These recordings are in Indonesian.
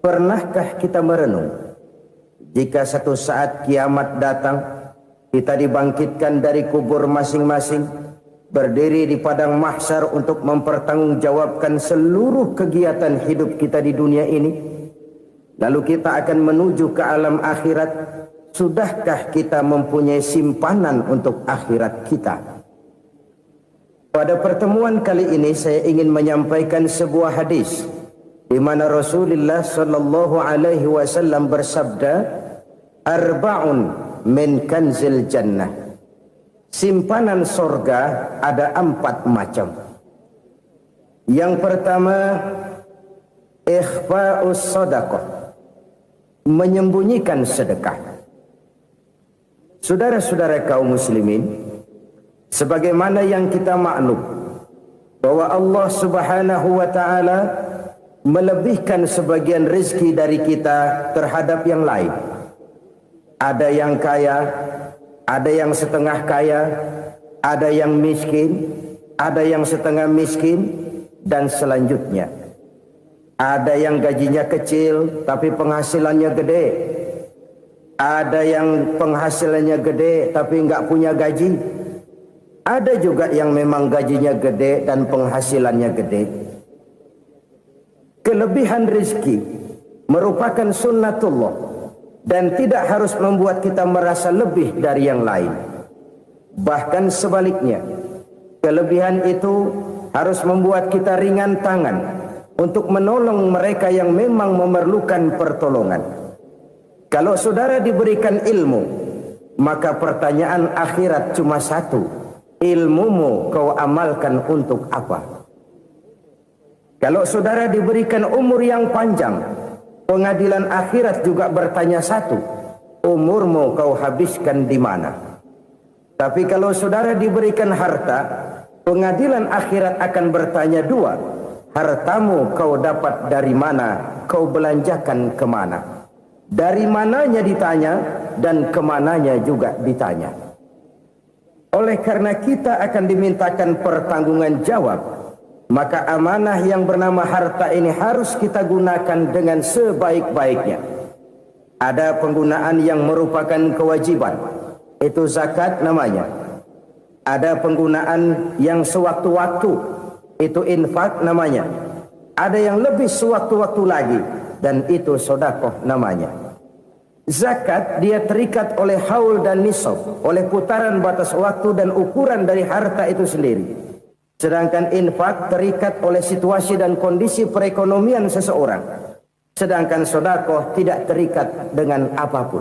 Pernahkah kita merenung jika satu saat kiamat datang, kita dibangkitkan dari kubur masing-masing, berdiri di padang mahsyar untuk mempertanggungjawabkan seluruh kegiatan hidup kita di dunia ini, lalu kita akan menuju ke alam akhirat. Sudahkah kita mempunyai simpanan untuk akhirat kita? Pada pertemuan kali ini saya ingin menyampaikan sebuah hadis di mana Rasulullah sallallahu alaihi wasallam bersabda, "Arba'un min kanzil jannah." Simpanan sorga ada 4 macam. Yang pertama, ikhfa'us sadaqah, menyembunyikan sedekah. Saudara-saudara kaum muslimin, sebagaimana yang kita maklum bahwa Allah Subhanahu wa taala melebihkan sebagian rezeki dari kita terhadap yang lain. Ada yang kaya, ada yang setengah kaya, ada yang miskin, ada yang setengah miskin, dan selanjutnya. Ada yang gajinya kecil tapi penghasilannya gede. Ada yang penghasilannya gede tapi nggak punya gaji. Ada juga yang memang gajinya gede dan penghasilannya gede. Kelebihan rezeki merupakan sunnatullah dan tidak harus membuat kita merasa lebih dari yang lain. Bahkan sebaliknya, kelebihan itu harus membuat kita ringan tangan untuk menolong mereka yang memang memerlukan pertolongan. Kalau saudara diberikan ilmu, maka pertanyaan akhirat cuma satu: ilmumu kau amalkan untuk apa? Kalau saudara diberikan umur yang panjang, pengadilan akhirat juga bertanya satu: umurmu kau habiskan di mana? Tapi kalau saudara diberikan harta, pengadilan akhirat akan bertanya 2: hartamu kau dapat dari mana? Kau belanjakan kemana? Dari mananya ditanya dan kemananya juga ditanya. Oleh karena kita akan dimintakan pertanggungan jawab, maka amanah yang bernama harta ini harus kita gunakan dengan sebaik-baiknya. Ada penggunaan yang merupakan kewajiban, itu zakat namanya. Ada penggunaan yang sewaktu-waktu, itu infak namanya. Ada yang lebih sewaktu-waktu lagi, dan itu sedekah namanya. Zakat dia terikat oleh haul dan nisab, oleh putaran batas waktu dan ukuran dari harta itu sendiri. Sedangkan infak terikat oleh situasi dan kondisi perekonomian seseorang. Sedangkan sedekah tidak terikat dengan apapun.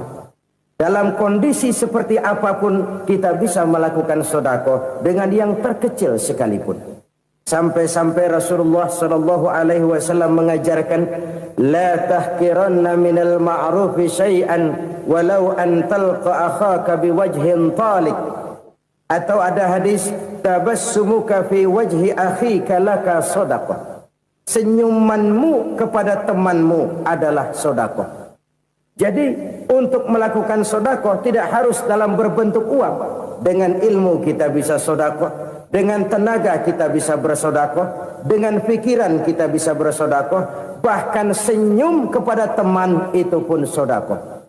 Dalam kondisi seperti apapun kita bisa melakukan sedekah dengan yang terkecil sekalipun. Sampai-sampai Rasulullah sallallahu alaihi wasallam mengajarkan, la tahqiranna minal ma'rufi syai'an walau an talqa akhaka biwajhin talik. Atau ada hadis, tabassumuka fi wajhi akhika laka shadaqah. Senyumanmu kepada temanmu adalah sedekah. Jadi untuk melakukan sedekah tidak harus dalam berbentuk uang. Dengan ilmu kita bisa sedekah, dengan tenaga kita bisa bersedekah, dengan pikiran kita bisa bersedekah, bahkan senyum kepada teman itu pun sedekah.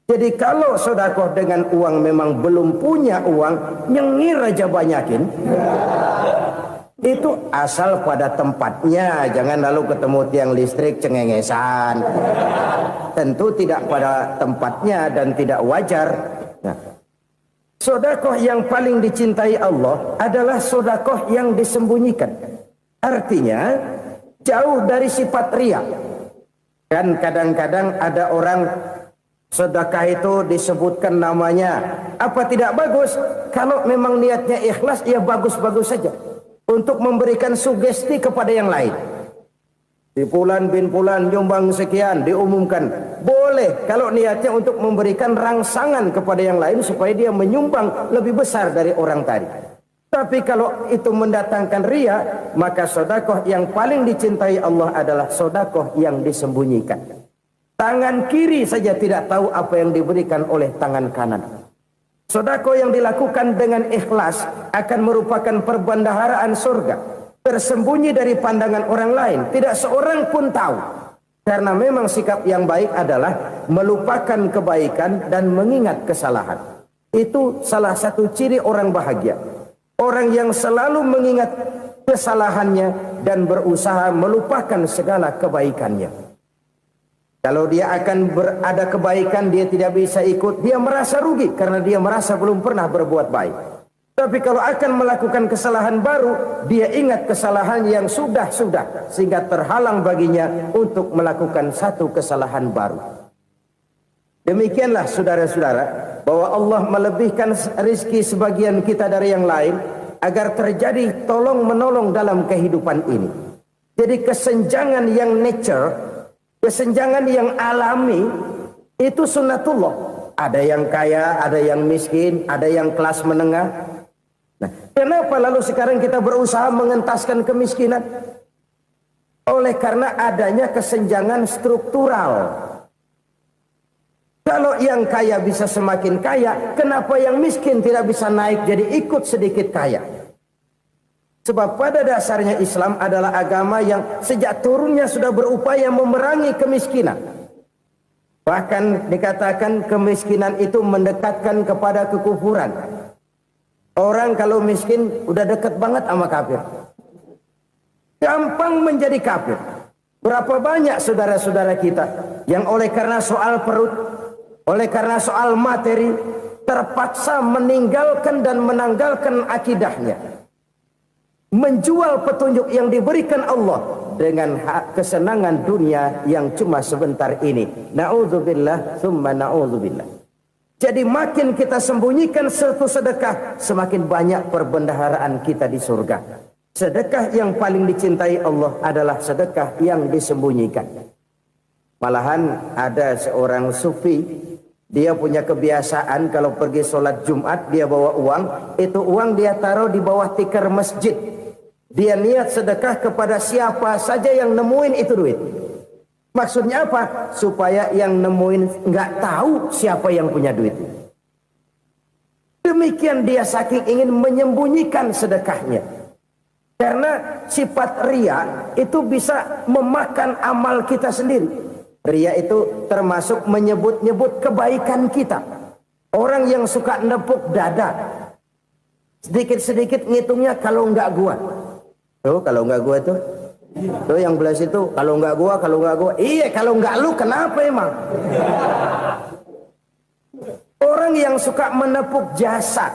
Jadi kalau sedekah dengan uang memang belum punya uang, nyengir aja banyakin. Itu asal pada tempatnya, jangan lalu ketemu tiang listrik cengengesan. Tentu tidak pada tempatnya dan tidak wajar. Nah, sedekah yang paling dicintai Allah adalah sedekah yang disembunyikan. Artinya jauh dari sifat riya. Kan kadang-kadang ada orang sedekah itu disebutkan namanya. Apa tidak bagus? Kalau memang niatnya ikhlas, ya bagus-bagus saja. Untuk memberikan sugesti kepada yang lain. Di Fulan bin Fulan nyumbang sekian, diumumkan. Boleh kalau niatnya untuk memberikan rangsangan kepada yang lain supaya dia menyumbang lebih besar dari orang tadi. Tapi kalau itu mendatangkan riya, maka sedekah yang paling dicintai Allah adalah sedekah yang disembunyikan. Tangan kiri saja tidak tahu apa yang diberikan oleh tangan kanan. Sedekah yang dilakukan dengan ikhlas akan merupakan perbendaharaan surga, tersembunyi dari pandangan orang lain, tidak seorang pun tahu. Karena memang sikap yang baik adalah melupakan kebaikan dan mengingat kesalahan. Itu salah satu ciri orang bahagia. Orang yang selalu mengingat kesalahannya dan berusaha melupakan segala kebaikannya. Kalau dia akan berada kebaikan, dia tidak bisa ikut, dia merasa rugi karena dia merasa belum pernah berbuat baik. Tapi kalau akan melakukan kesalahan baru, dia ingat kesalahan yang sudah-sudah, sehingga terhalang baginya untuk melakukan satu kesalahan baru. Demikianlah saudara-saudara, bahwa Allah melebihkan rizki sebagian kita dari yang lain, agar terjadi tolong-menolong dalam kehidupan ini. Jadi kesenjangan yang nature, kesenjangan yang alami, itu sunnatullah. Ada yang kaya, ada yang miskin, ada yang kelas menengah. Nah, kenapa lalu sekarang kita berusaha mengentaskan kemiskinan? Oleh karena adanya kesenjangan struktural. Kalau yang kaya bisa semakin kaya, kenapa yang miskin tidak bisa naik jadi ikut sedikit kaya? Sebab pada dasarnya Islam adalah agama yang sejak turunnya sudah berupaya memerangi kemiskinan. Bahkan dikatakan kemiskinan itu mendekatkan kepada kekufuran. Orang kalau miskin udah dekat banget sama kafir. Gampang menjadi kafir. Berapa banyak saudara-saudara kita yang oleh karena soal perut, oleh karena soal materi, terpaksa meninggalkan dan menanggalkan akidahnya. Menjual petunjuk yang diberikan Allah dengan kesenangan dunia yang cuma sebentar ini. Na'udzubillah, thumma na'udzubillah. Jadi makin kita sembunyikan satu sedekah, semakin banyak perbendaharaan kita di surga. Sedekah yang paling dicintai Allah adalah sedekah yang disembunyikan. Malahan ada seorang sufi, dia punya kebiasaan kalau pergi sholat Jumat, dia bawa uang, itu uang dia taruh di bawah tikar masjid. Dia niat sedekah kepada siapa saja yang nemuin itu duit. Maksudnya apa? Supaya yang nemuin nggak tahu siapa yang punya duit. Demikian dia saking ingin menyembunyikan sedekahnya. Karena sifat ria itu bisa memakan amal kita sendiri. Ria itu termasuk menyebut-nyebut kebaikan kita. Orang yang suka nepuk dada, sedikit-sedikit ngitungnya kalau nggak gua. Tuh kalau nggak gua tuh. Tuh yang belas itu kalau nggak gua, kalau nggak gua. Iya kalau nggak lu kenapa emang? Orang yang suka menepuk jasa.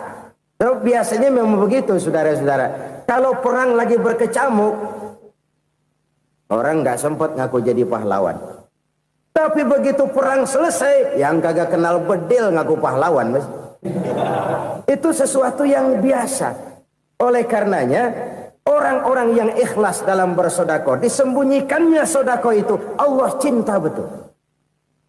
Tuh, biasanya memang begitu saudara-saudara. Kalau perang lagi berkecamuk, orang nggak sempat ngaku jadi pahlawan. Tapi begitu perang selesai, yang kagak kenal bedil ngaku pahlawan, mas. Itu sesuatu yang biasa. Oleh karenanya, orang-orang yang ikhlas dalam bersodako, disembunyikannya sodako itu, Allah cinta betul.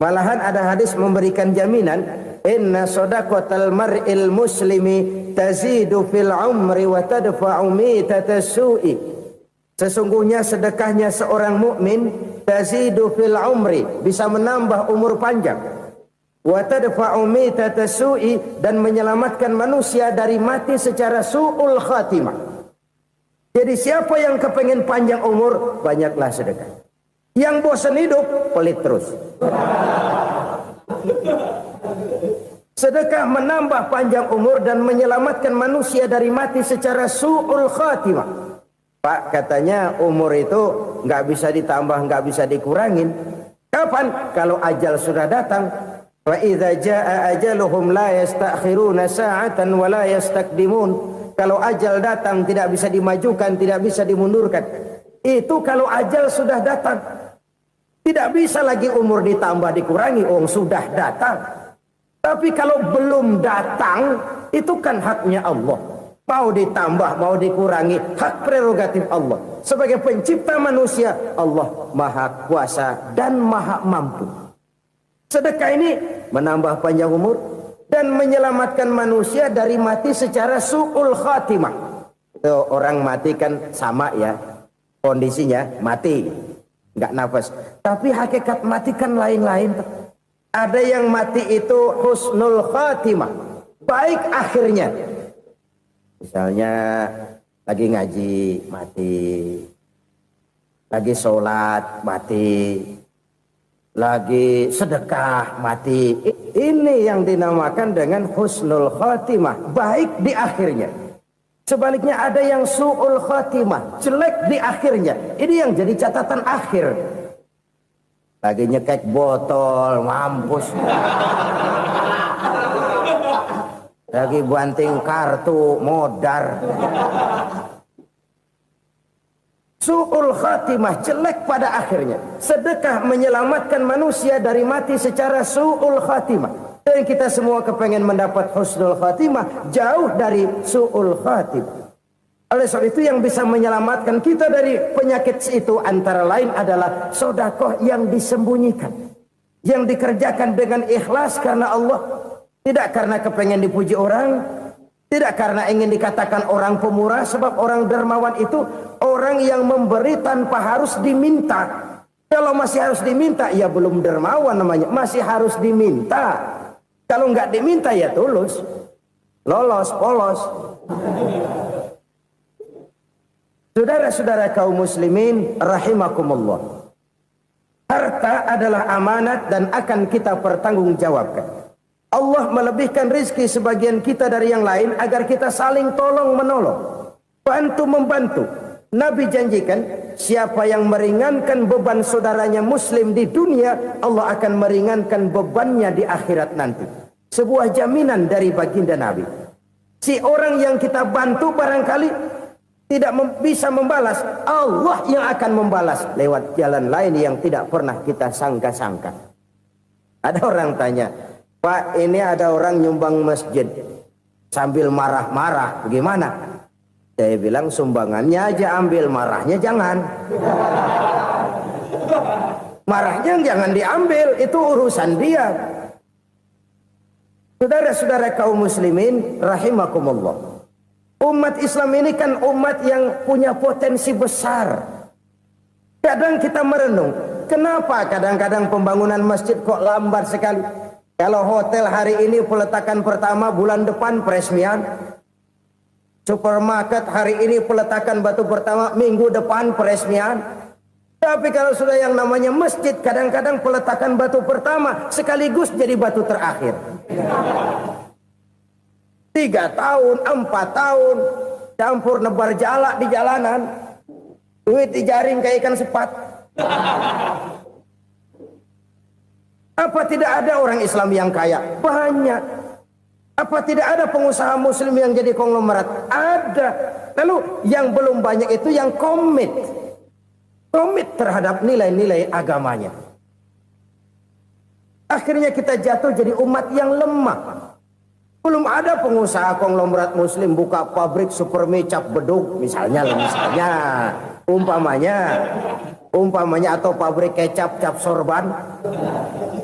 Malahan ada hadis memberikan jaminan, inna sodakotal mar'il muslimi tazidu fil umri wa tadfa'u mitatas su'i. Sesungguhnya sedekahnya seorang mukmin tazidu fil umri, bisa menambah umur panjang. Wa tadfa'u mitatas su'i, dan menyelamatkan manusia dari mati secara su'ul khatimah. Jadi siapa yang kepengen panjang umur, banyaklah sedekah. Yang bosan hidup, pelit terus. Sedekah menambah panjang umur dan menyelamatkan manusia dari mati secara su'ul khatimah. Pak, katanya umur itu nggak bisa ditambah, nggak bisa dikurangin. Kapan? Kalau ajal sudah datang. Wa idza jaa ajaluhum la yastakhiruna sa'atan wa la yastakdimun. Kalau ajal datang tidak bisa dimajukan, tidak bisa dimundurkan. Itu kalau ajal sudah datang. Tidak bisa lagi umur ditambah dikurangi, sudah datang. Tapi kalau belum datang, itu kan haknya Allah. Mau ditambah, mau dikurangi, hak prerogatif Allah. Sebagai pencipta manusia, Allah maha kuasa dan maha mampu. Sedekah ini menambah panjang umur dan menyelamatkan manusia dari mati secara su'ul khatimah. Itu orang mati kan sama ya, kondisinya mati, nggak nafas. Tapi hakikat mati kan lain-lain. Ada yang mati itu husnul khatimah, baik akhirnya. Misalnya lagi ngaji mati, lagi sholat mati, lagi sedekah mati. Ini yang dinamakan dengan husnul khotimah, baik di akhirnya. Sebaliknya ada yang su'ul khotimah, jelek di akhirnya. Ini yang jadi catatan akhir. Lagi nyekek botol, mampus. Lagi banting kartu, modar. Su'ul khatimah, jelek pada akhirnya. Sedekah menyelamatkan manusia dari mati secara su'ul khatimah. Dan kita semua kepengen mendapat husnul khatimah, jauh dari su'ul khatimah. Oleh sebab itu yang bisa menyelamatkan kita dari penyakit itu antara lain adalah sedekah yang disembunyikan, yang dikerjakan dengan ikhlas karena Allah, tidak karena kepengen dipuji orang, tidak karena ingin dikatakan orang pemurah. Sebab orang dermawan itu orang yang memberi tanpa harus diminta. Kalau masih harus diminta, ya belum dermawan namanya, masih harus diminta. Kalau nggak diminta ya tulus, lolos, polos. Saudara-saudara kaum muslimin rahimakumullah, harta adalah amanat dan akan kita pertanggungjawabkan. Allah melebihkan rizki sebagian kita dari yang lain agar kita saling tolong menolong, bantu membantu. Nabi janjikan siapa yang meringankan beban saudaranya muslim di dunia, Allah akan meringankan bebannya di akhirat nanti. Sebuah jaminan dari baginda Nabi. Si orang yang kita bantu barangkali tidak bisa membalas, Allah yang akan membalas lewat jalan lain yang tidak pernah kita sangka-sangka. Ada orang tanya, Pak, ini ada orang nyumbang masjid sambil marah-marah, gimana? Saya bilang sumbangannya aja ambil, marahnya jangan. Marahnya jangan diambil, itu urusan dia. Saudara-saudara kaum muslimin rahimakumullah, umat Islam ini kan umat yang punya potensi besar. Kadang kita merenung, kenapa kadang-kadang pembangunan masjid kok lambat sekali? Kalau hotel hari ini peletakan pertama, bulan depan peresmian. Supermarket hari ini peletakan batu pertama, minggu depan peresmian. Tapi kalau sudah yang namanya masjid, kadang-kadang peletakan batu pertama sekaligus jadi batu terakhir. 3 tahun, 4 tahun, campur nebar jalak di jalanan, duit dijaring kayak ikan sepat. Apa tidak ada orang Islam yang kaya? Banyak. Apa tidak ada pengusaha muslim yang jadi konglomerat? Ada. Lalu yang belum banyak itu yang komit terhadap nilai-nilai agamanya. Akhirnya kita jatuh jadi umat yang lemah. Belum ada pengusaha konglomerat muslim buka pabrik supermi cap beduk misalnya umpamanya atau pabrik kecap cap sorban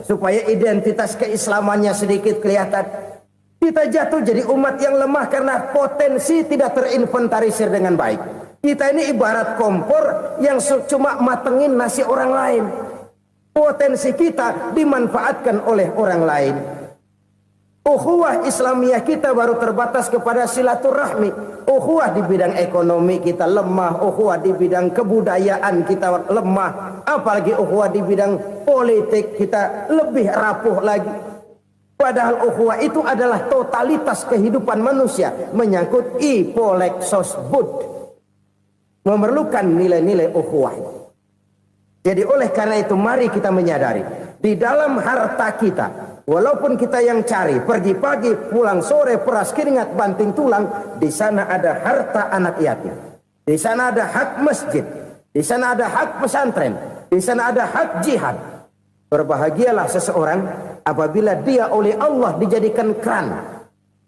supaya identitas keislamannya sedikit kelihatan. Kita jatuh jadi umat yang lemah karena potensi tidak terinventarisir dengan baik. Kita ini ibarat kompor yang cuma matengin nasi orang lain. Potensi kita dimanfaatkan oleh orang lain. Ukhuwah Islamiyah kita baru terbatas kepada silaturahmi. Ukhuwah di bidang ekonomi kita lemah, ukhuwah di bidang kebudayaan kita lemah, apalagi ukhuwah di bidang politik kita lebih rapuh lagi. Padahal ukhuwah itu adalah totalitas kehidupan manusia, menyangkut ipolek sosbud, memerlukan nilai-nilai ukhuwah. Jadi oleh karena itu mari kita menyadari di dalam harta kita, walaupun kita yang cari, pergi pagi, pulang sore, peras keringat, banting tulang, di sana ada harta anak yatim. Di sana ada hak masjid. Di sana ada hak pesantren. Di sana ada hak jihad. Berbahagialah seseorang apabila dia oleh Allah dijadikan keran.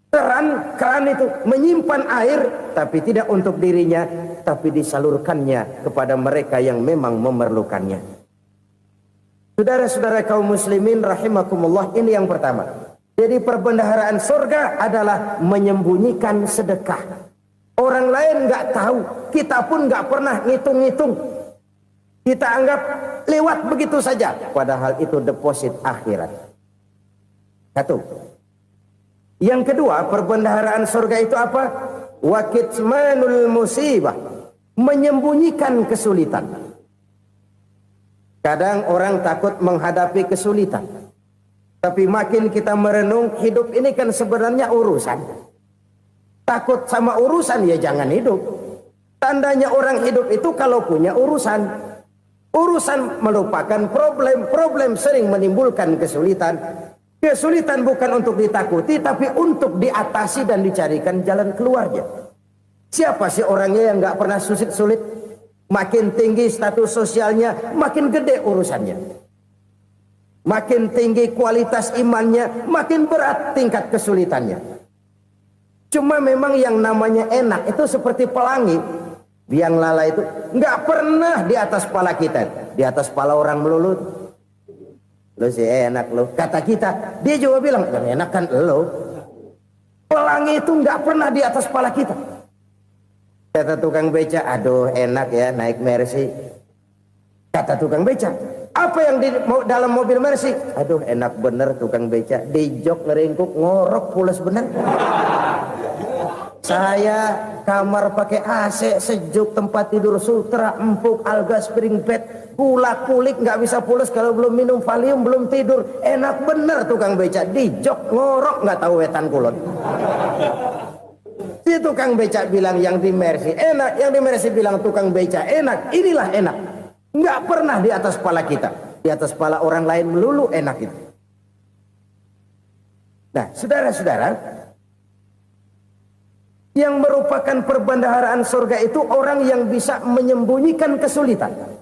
Keran itu menyimpan air, tapi tidak untuk dirinya, tapi disalurkannya kepada mereka yang memang memerlukannya. Saudara-saudara kaum muslimin rahimakumullah, ini yang pertama. Jadi perbendaharaan surga adalah menyembunyikan sedekah. Orang lain nggak tahu, kita pun nggak pernah ngitung-ngitung. Kita anggap lewat begitu saja, padahal itu deposit akhirat. Satu. Yang kedua, perbendaharaan surga itu apa? Wa kitmanul musibah, menyembunyikan kesulitan. Kadang orang takut menghadapi kesulitan. Tapi makin kita merenung, hidup ini kan sebenarnya urusan. Takut sama urusan ya jangan hidup. Tandanya orang hidup itu kalau punya urusan. Urusan merupakan problem. Problem sering menimbulkan kesulitan. Kesulitan bukan untuk ditakuti, tapi untuk diatasi dan dicarikan jalan keluarnya. Siapa sih orangnya yang nggak pernah sulit-sulit? Makin tinggi status sosialnya, makin gede urusannya. Makin tinggi kualitas imannya, makin berat tingkat kesulitannya. Cuma memang yang namanya enak itu seperti pelangi. Biang lala itu nggak pernah di atas kepala kita, di atas kepala orang melulu. Lo sih enak lo, kata kita. Dia juga bilang yang enak kan lo. Pelangi itu nggak pernah di atas kepala kita. Kata tukang beca, aduh enak ya naik Mercy. Kata tukang beca, apa yang di dalam mobil Mercy? Aduh enak bener tukang beca, di jok ngeringkuk ngorok pules bener. Saya kamar pakai AC sejuk, tempat tidur sutra empuk, alga spring bed, kulak kulik nggak bisa pules kalau belum minum Valium, belum tidur. Enak bener tukang beca, di jok ngorok nggak tahu wetan kulon. Si tukang beca bilang yang di Mercy enak, yang di Mercy bilang tukang beca enak. Inilah enak, nggak pernah di atas kepala kita, di atas kepala orang lain melulu enak itu. Nah, saudara-saudara, yang merupakan perbendaharaan surga itu orang yang bisa menyembunyikan kesulitan,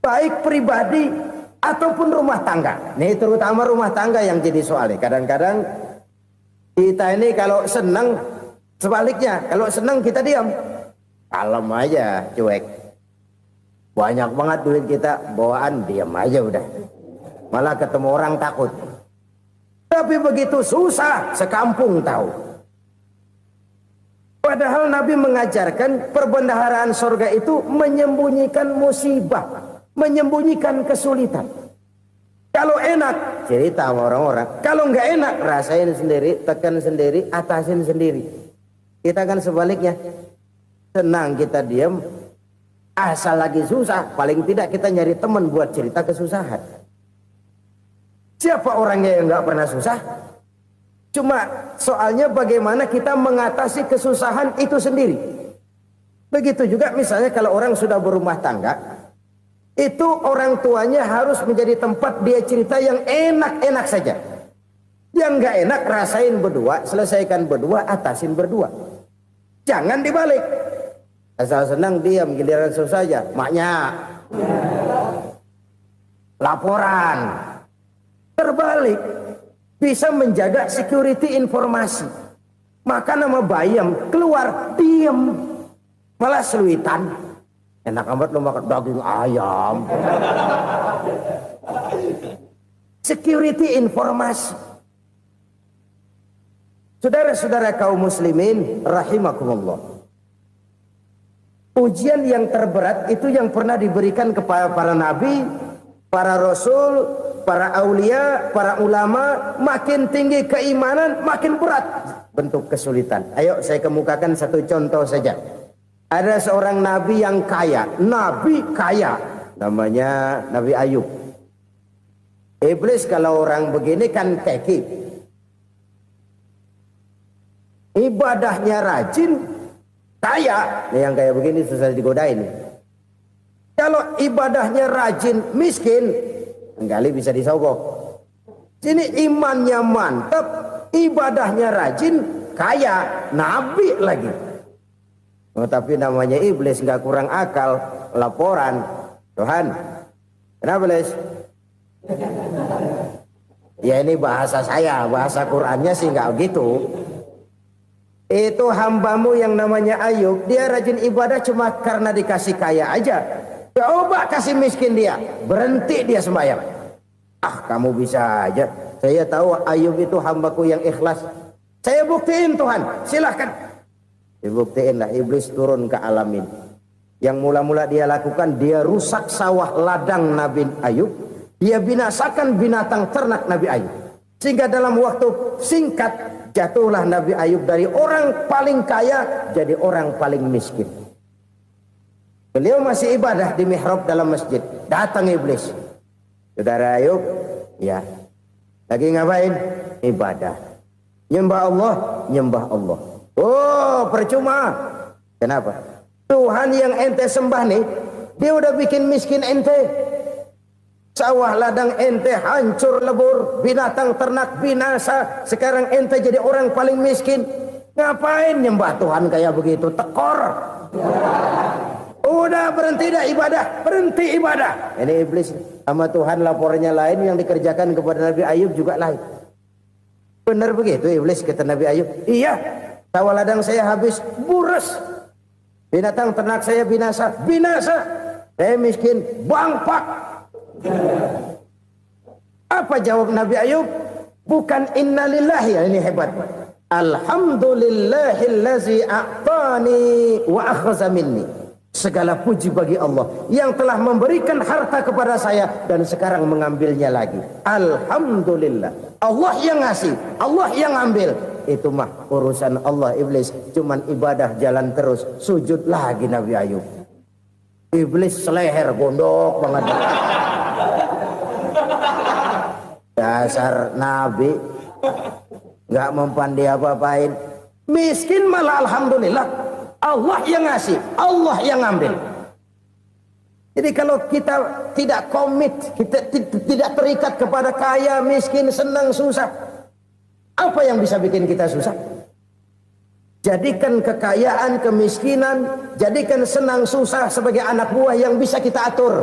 baik pribadi ataupun rumah tangga. Nih terutama rumah tangga yang jadi soalnya. Kadang-kadang kita ini kalau senang, sebaliknya kalau senang kita diam, kalem aja, cuek. Banyak banget duit kita bawaan, diam aja udah. Malah ketemu orang takut. Tapi begitu susah, sekampung tahu. Padahal Nabi mengajarkan perbendaharaan surga itu menyembunyikan musibah, menyembunyikan kesulitan. Kalau enak, cerita sama orang-orang. Kalau nggak enak, rasain sendiri, tekan sendiri, atasin sendiri. Kita kan sebaliknya. Senang kita diam, asal lagi susah, paling tidak kita nyari teman buat cerita kesusahan. Siapa orangnya yang nggak pernah susah? Cuma soalnya bagaimana kita mengatasi kesusahan itu sendiri. Begitu juga misalnya kalau orang sudah berumah tangga, itu orang tuanya harus menjadi tempat dia cerita yang enak-enak saja. Yang nggak enak rasain berdua, selesaikan berdua, atasin berdua. Jangan dibalik. Asal senang diam, giliran susah aja. Maknya laporan. Terbalik. Bisa menjaga security informasi. Maka nama bayam keluar diam. Malah seluitan. Enak amat lo makan daging ayam. Security informasi. Saudara-saudara kaum muslimin rahimakumullah. Ujian yang terberat itu yang pernah diberikan kepada para nabi, para rasul, para aulia, para ulama. Makin tinggi keimanan, makin berat bentuk kesulitan. Ayo saya kemukakan satu contoh saja. Ada seorang nabi yang kaya, nabi kaya, namanya Nabi Ayub. Iblis kalau orang begini kan keki, ibadahnya rajin, kaya. Nih yang kayak begini susah digodain. Kalau ibadahnya rajin, miskin, kali bisa disogok. Sini imannya mantap, ibadahnya rajin, kaya, nabi lagi. Oh, tapi namanya iblis nggak kurang akal. Laporan, Tuhan, kenapa Les? Ya ini bahasa saya, bahasa Qurannya sih nggak gitu. Itu hambamu yang namanya Ayub, dia rajin ibadah cuma karena dikasih kaya aja. Coba kasih miskin dia, berhenti dia sembahyang. Ah kamu bisa aja. Saya tahu Ayub itu hambaku yang ikhlas. Saya buktiin Tuhan, silahkan. Dibuktiinlah, iblis turun ke alamin. Yang mula-mula dia lakukan, dia rusak sawah ladang Nabi Ayub. Dia binasakan binatang ternak Nabi Ayub. Sehingga dalam waktu singkat, jatuhlah Nabi Ayub dari orang paling kaya jadi orang paling miskin. Beliau masih ibadah di mihrab dalam masjid. Datang iblis. Saudara Ayub, ya. Lagi ngapain? Ibadah. Nyembah Allah, nyembah Allah. Oh, percuma. Kenapa? Tuhan yang ente sembah nih, dia udah bikin miskin ente. Sawah ladang ente hancur lebur, binatang ternak binasa. Sekarang ente jadi orang paling miskin. Ngapain nyembah Tuhan kayak begitu? Tekor. Udah berhenti dah ibadah, berhenti ibadah. Ini iblis sama Tuhan lapornya lain, yang dikerjakan kepada Nabi Ayub juga lain. Benar begitu iblis, kata Nabi Ayub. Iya, sawah ladang saya habis, buras. Binatang ternak saya binasa, binasa. Saya miskin, bangpak. Apa jawab Nabi Ayub? Bukan innalillahi, ini hebat. Alhamdulillahillazi a'tani wa akhza minni. Segala puji bagi Allah yang telah memberikan harta kepada saya dan sekarang mengambilnya lagi. Alhamdulillah. Allah yang ngasih, Allah yang ambil. Itu mah urusan Allah. Iblis cuman ibadah jalan terus, sujud lagi Nabi Ayub. Iblis seleher gondok banget. Dasar Nabi nggak mempan dia apa-apain. Miskin malah alhamdulillah. Allah yang ngasih, Allah yang ambil. Jadi kalau kita tidak komit, kita tidak terikat kepada kaya, miskin, senang, susah, apa yang bisa bikin kita susah? Jadikan kekayaan, kemiskinan, jadikan senang, susah sebagai anak buah yang bisa kita atur.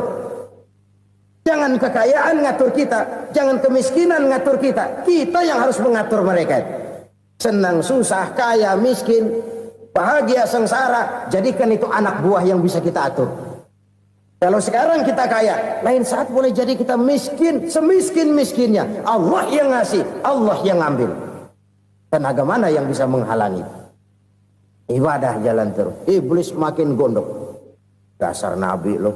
Jangan kekayaan ngatur kita, jangan kemiskinan ngatur kita. Kita yang harus mengatur mereka. Senang, susah, kaya, miskin, bahagia, sengsara, jadikan itu anak buah yang bisa kita atur. Kalau sekarang kita kaya, lain saat boleh jadi kita miskin, semiskin-miskinnya. Allah yang ngasih, Allah yang ambil. Tenaga mana yang bisa menghalangi? Ibadah jalan terus. Iblis makin gondok. Dasar Nabi loh.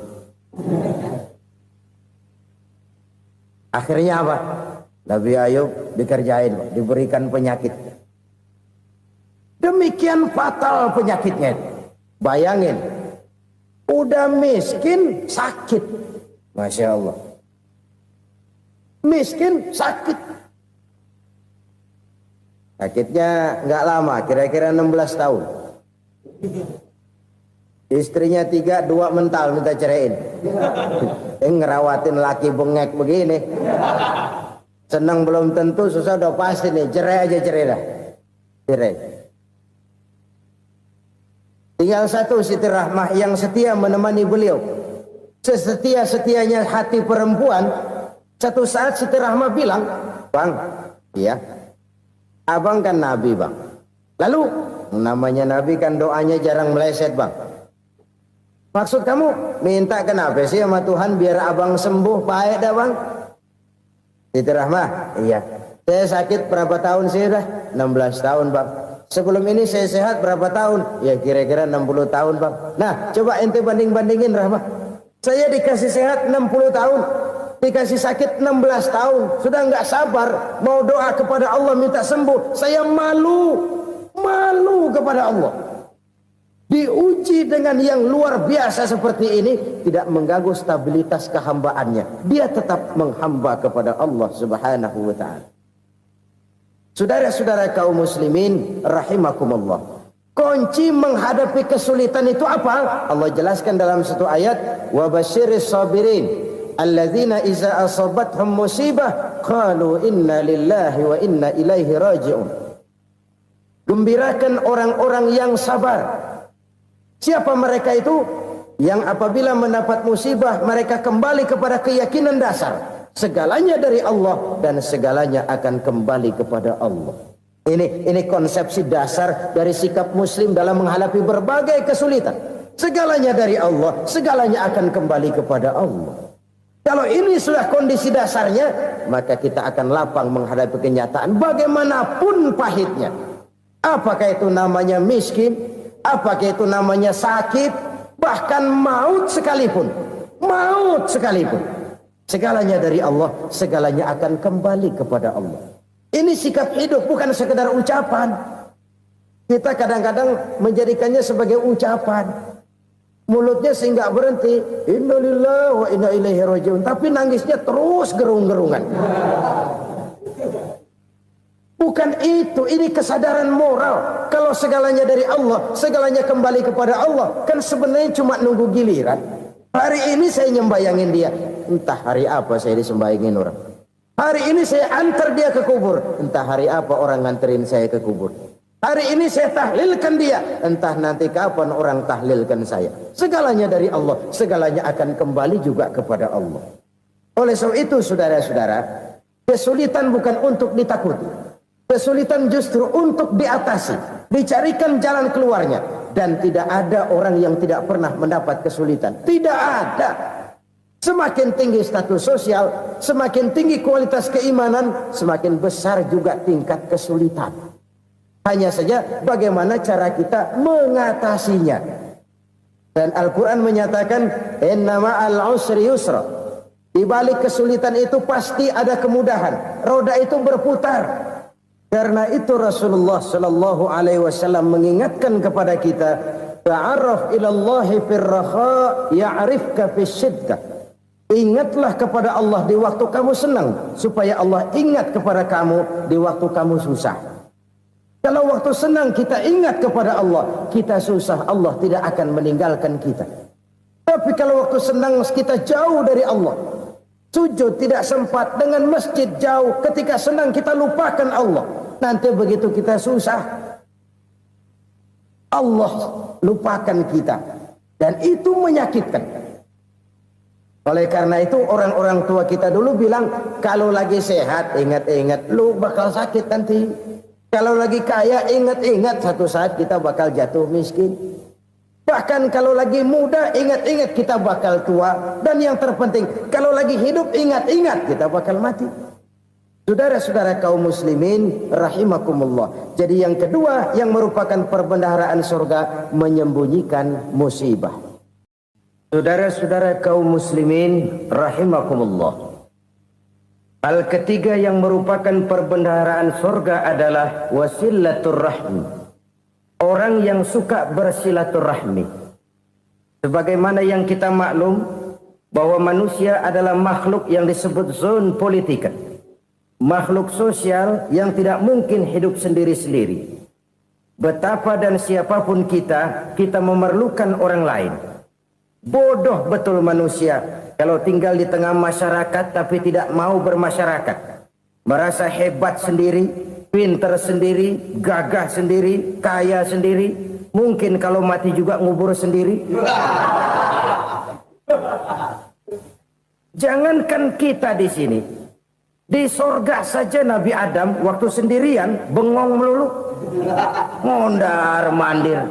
Akhirnya apa? Nabi Ayub dikerjain, diberikan penyakit. Demikian fatal penyakitnya. Bayangin, udah miskin sakit. Masya Allah. Miskin sakit. Sakitnya nggak lama, kira-kira 16 tahun. Istrinya 3, 2 mental minta ceraiin. Ngerawatin laki bengek begini. Senang belum tentu, susah udah pasti nih. Cerai aja, cerai dah. Cerai. Tinggal satu Siti Rahmah yang setia menemani beliau. Sesetia-setianya hati perempuan. Satu saat Siti Rahmah bilang, "Bang, iya, abang kan Nabi, Bang. Lalu, namanya Nabi kan doanya jarang meleset, Bang. Maksud kamu minta kenapa sih sama Tuhan biar abang sembuh, baik dah, Bang?" Siti Rahmah, "Iya. Saya sakit berapa tahun sih dah? 16 tahun, Bang. Sebelum ini saya sehat berapa tahun? Ya kira-kira 60 tahun, Bang. Nah, coba ente banding-bandingin, Rahmah. Saya dikasih sehat 60 tahun, dikasih sakit 16 tahun. Sudah nggak sabar mau doa kepada Allah minta sembuh. Saya malu kepada Allah. Diuji dengan yang luar biasa seperti ini, tidak mengganggu stabilitas kehambaannya. Dia tetap menghamba kepada Allah Subhanahu wa ta'ala. Saudara-saudara kaum muslimin rahimakumullah. Kunci menghadapi kesulitan itu apa? Allah jelaskan dalam satu ayat, wa basyiris sabirin alladzina iza asabathum musibah qalu inna lillahi wa inna ilaihi raji'un. Gembirakan orang-orang yang sabar. Siapa mereka itu? Yang apabila mendapat musibah mereka kembali kepada keyakinan dasar. Segalanya dari Allah dan segalanya akan kembali kepada Allah. Ini konsepsi dasar dari sikap muslim dalam menghadapi berbagai kesulitan. Segalanya dari Allah, segalanya akan kembali kepada Allah. Kalau ini sudah kondisi dasarnya, maka kita akan lapang menghadapi kenyataan bagaimanapun pahitnya. Apakah itu namanya miskin, apakah itu namanya sakit, bahkan maut sekalipun. Maut sekalipun. Segalanya dari Allah, segalanya akan kembali kepada Allah. Ini sikap hidup, bukan sekedar ucapan. Kita kadang-kadang menjadikannya sebagai ucapan. Mulutnya sih nggak berhenti, innalillahi wa inna ilaihi rajiun, tapi nangisnya terus gerung-gerungan. Bukan itu, ini kesadaran moral. Kalau segalanya dari Allah, segalanya kembali kepada Allah, kan sebenarnya cuma nunggu giliran. Hari ini saya nyembayangin dia, entah hari apa saya disembayangin orang. Hari ini saya antar dia ke kubur, entah hari apa orang nganterin saya ke kubur. Hari ini saya tahlilkan dia, entah nanti kapan orang tahlilkan saya. Segalanya dari Allah, segalanya akan kembali juga kepada Allah. Oleh sebab itu saudara-saudara, kesulitan bukan untuk ditakuti. Kesulitan justru untuk diatasi, dicarikan jalan keluarnya. Dan tidak ada orang yang tidak pernah mendapat kesulitan. Tidak ada. Semakin tinggi status sosial, semakin tinggi kualitas keimanan, semakin besar juga tingkat kesulitan. Hanya saja bagaimana cara kita mengatasinya. Dan Al-Quran menyatakan, inna ma'al usri yusra. Di balik kesulitan itu pasti ada kemudahan. Roda itu berputar. Karena itu Rasulullah Sallallahu Alaihi Wasallam mengingatkan kepada kita, ta'arraf ilallahi firraha ya'rifka fisyiddah. Ingatlah kepada Allah di waktu kamu senang, supaya Allah ingat kepada kamu di waktu kamu susah. Kalau waktu senang kita ingat kepada Allah, kita susah, Allah tidak akan meninggalkan kita. Tapi kalau waktu senang kita jauh dari Allah, sujud tidak sempat, dengan masjid jauh, ketika senang kita lupakan Allah. Nanti begitu kita susah, Allah lupakan kita. Dan itu menyakitkan. Oleh karena itu orang-orang tua kita dulu bilang, kalau lagi sehat ingat-ingat lu bakal sakit nanti. Kalau lagi kaya ingat-ingat satu saat kita bakal jatuh miskin. Bahkan kalau lagi muda ingat-ingat kita bakal tua. Dan yang terpenting kalau lagi hidup ingat-ingat kita bakal mati. Saudara-saudara kaum muslimin rahimakumullah. Jadi yang kedua yang merupakan perbendaharaan surga, menyembunyikan musibah. Saudara-saudara kaum muslimin rahimakumullah. Hal ketiga yang merupakan perbendaharaan surga adalah wasilaturrahmi. Orang yang suka bersilaturahmi. Sebagaimana yang kita maklum bahwa manusia adalah makhluk yang disebut zon politika. Makhluk sosial yang tidak mungkin hidup sendiri-sendiri. Betapa dan siapapun kita memerlukan orang lain. Bodoh betul manusia kalau tinggal di tengah masyarakat tapi tidak mau bermasyarakat. Merasa hebat sendiri, pintar sendiri, gagah sendiri, kaya sendiri. Mungkin kalau mati juga ngubur sendiri. Jangankan kita di sini, di sorga saja Nabi Adam waktu sendirian bengong melulu, mondar mandir.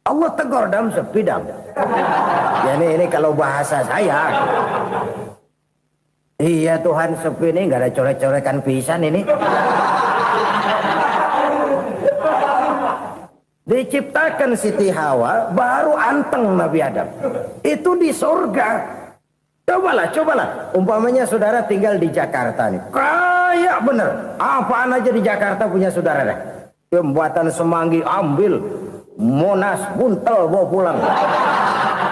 Allah tegur dam sepi dam. Ya ini kalau bahasa saya. Iya Tuhan sepi ini nggak ada coret-coretan pisan ini. Diciptakan Siti Hawa baru anteng Nabi Adam. Itu di surga. Cobalah. Umpamanya saudara tinggal di Jakarta nih. Kayak bener. Apaan aja di Jakarta punya saudara dah. Jembatan Semanggi ambil. Monas buntel bawa pulang.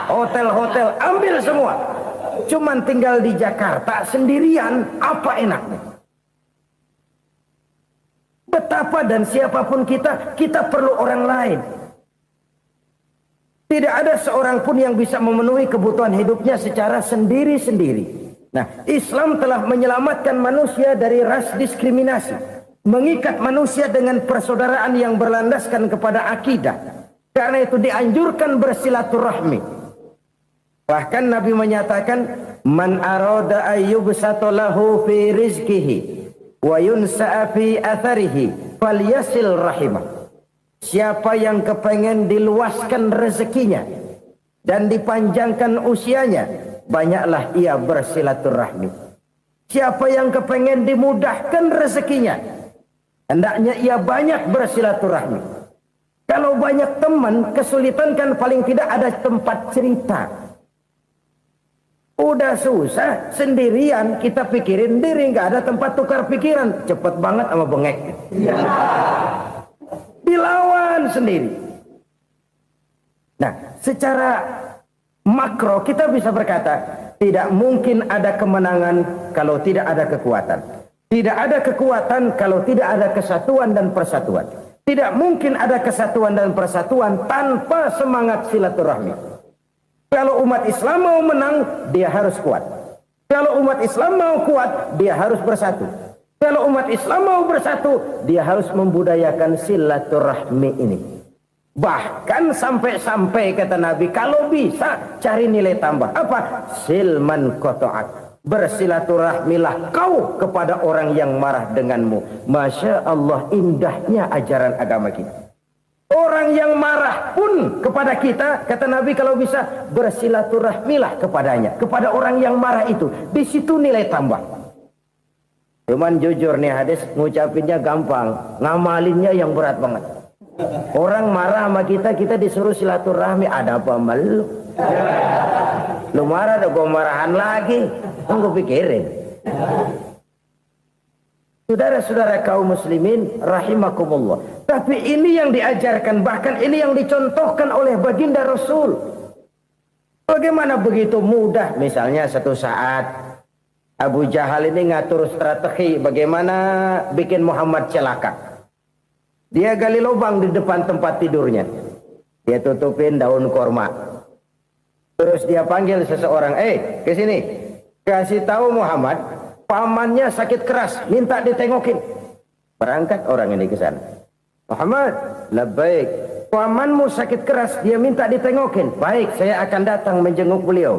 Hotel-hotel ambil semua. Cuman tinggal di Jakarta sendirian, apa enaknya? Betapa dan siapapun kita perlu orang lain. Tidak ada seorang pun yang bisa memenuhi kebutuhan hidupnya secara sendiri-sendiri. Nah, Islam telah menyelamatkan manusia dari ras diskriminasi. Mengikat manusia dengan persaudaraan yang berlandaskan kepada akidah. Karena itu dianjurkan bersilaturahmi. Bahkan Nabi menyatakan, man arada ayyubsata lahu fi rizqihi wa yunsa'a fi atharihi falyasil rahimah. Siapa yang kepengen diluaskan rezekinya dan dipanjangkan usianya, banyaklah ia bersilaturahmi. Siapa yang kepengen dimudahkan rezekinya, hendaknya ia banyak bersilaturahmi. Kalau banyak teman, kesulitan kan paling tidak ada tempat cerita. Udah susah, sendirian kita pikirin diri, nggak ada tempat tukar pikiran. Cepet banget sama bengek. Dilawan sendiri. Nah, secara makro kita bisa berkata, tidak mungkin ada kemenangan kalau tidak ada kekuatan. Tidak ada kekuatan kalau tidak ada kesatuan dan persatuan. Tidak mungkin ada kesatuan dan persatuan tanpa semangat silaturahmi. Kalau umat Islam mau menang, dia harus kuat. Kalau umat Islam mau kuat, dia harus bersatu. Kalau umat Islam mau bersatu, dia harus membudayakan silaturahmi ini. Bahkan sampai-sampai kata Nabi, kalau bisa cari nilai tambah. Apa? Silman qata'ak. Bersilaturahmilah kau kepada orang yang marah denganmu. Masya Allah, indahnya ajaran agama kita. Orang yang marah pun kepada kita, kata Nabi, kalau bisa bersilaturahmilah kepadanya, kepada orang yang marah itu. Di situ nilai tambah. Cuman jujur nih hadis, ngucapinnya gampang, ngamalinnya yang berat banget. Orang marah sama kita, kita disuruh silaturahmi. Ada apa malu? Lu marah, ada gua marahan lagi. Tunggu pikirin. Saudara-saudara kaum muslimin rahimakumullah. Tapi ini yang diajarkan, bahkan ini yang dicontohkan oleh baginda Rasul. Bagaimana begitu mudah, misalnya satu saat Abu Jahal ini ngatur strategi bagaimana bikin Muhammad celaka. Dia gali lubang di depan tempat tidurnya. Dia tutupin daun korma. Terus dia panggil seseorang, ke sini. Kasih tahu Muhammad, pamannya sakit keras, minta ditengokin. Berangkat orang ini ke sana. Muhammad, labbaik. Pamanmu sakit keras, dia minta ditengokin. Baik, saya akan datang menjenguk beliau.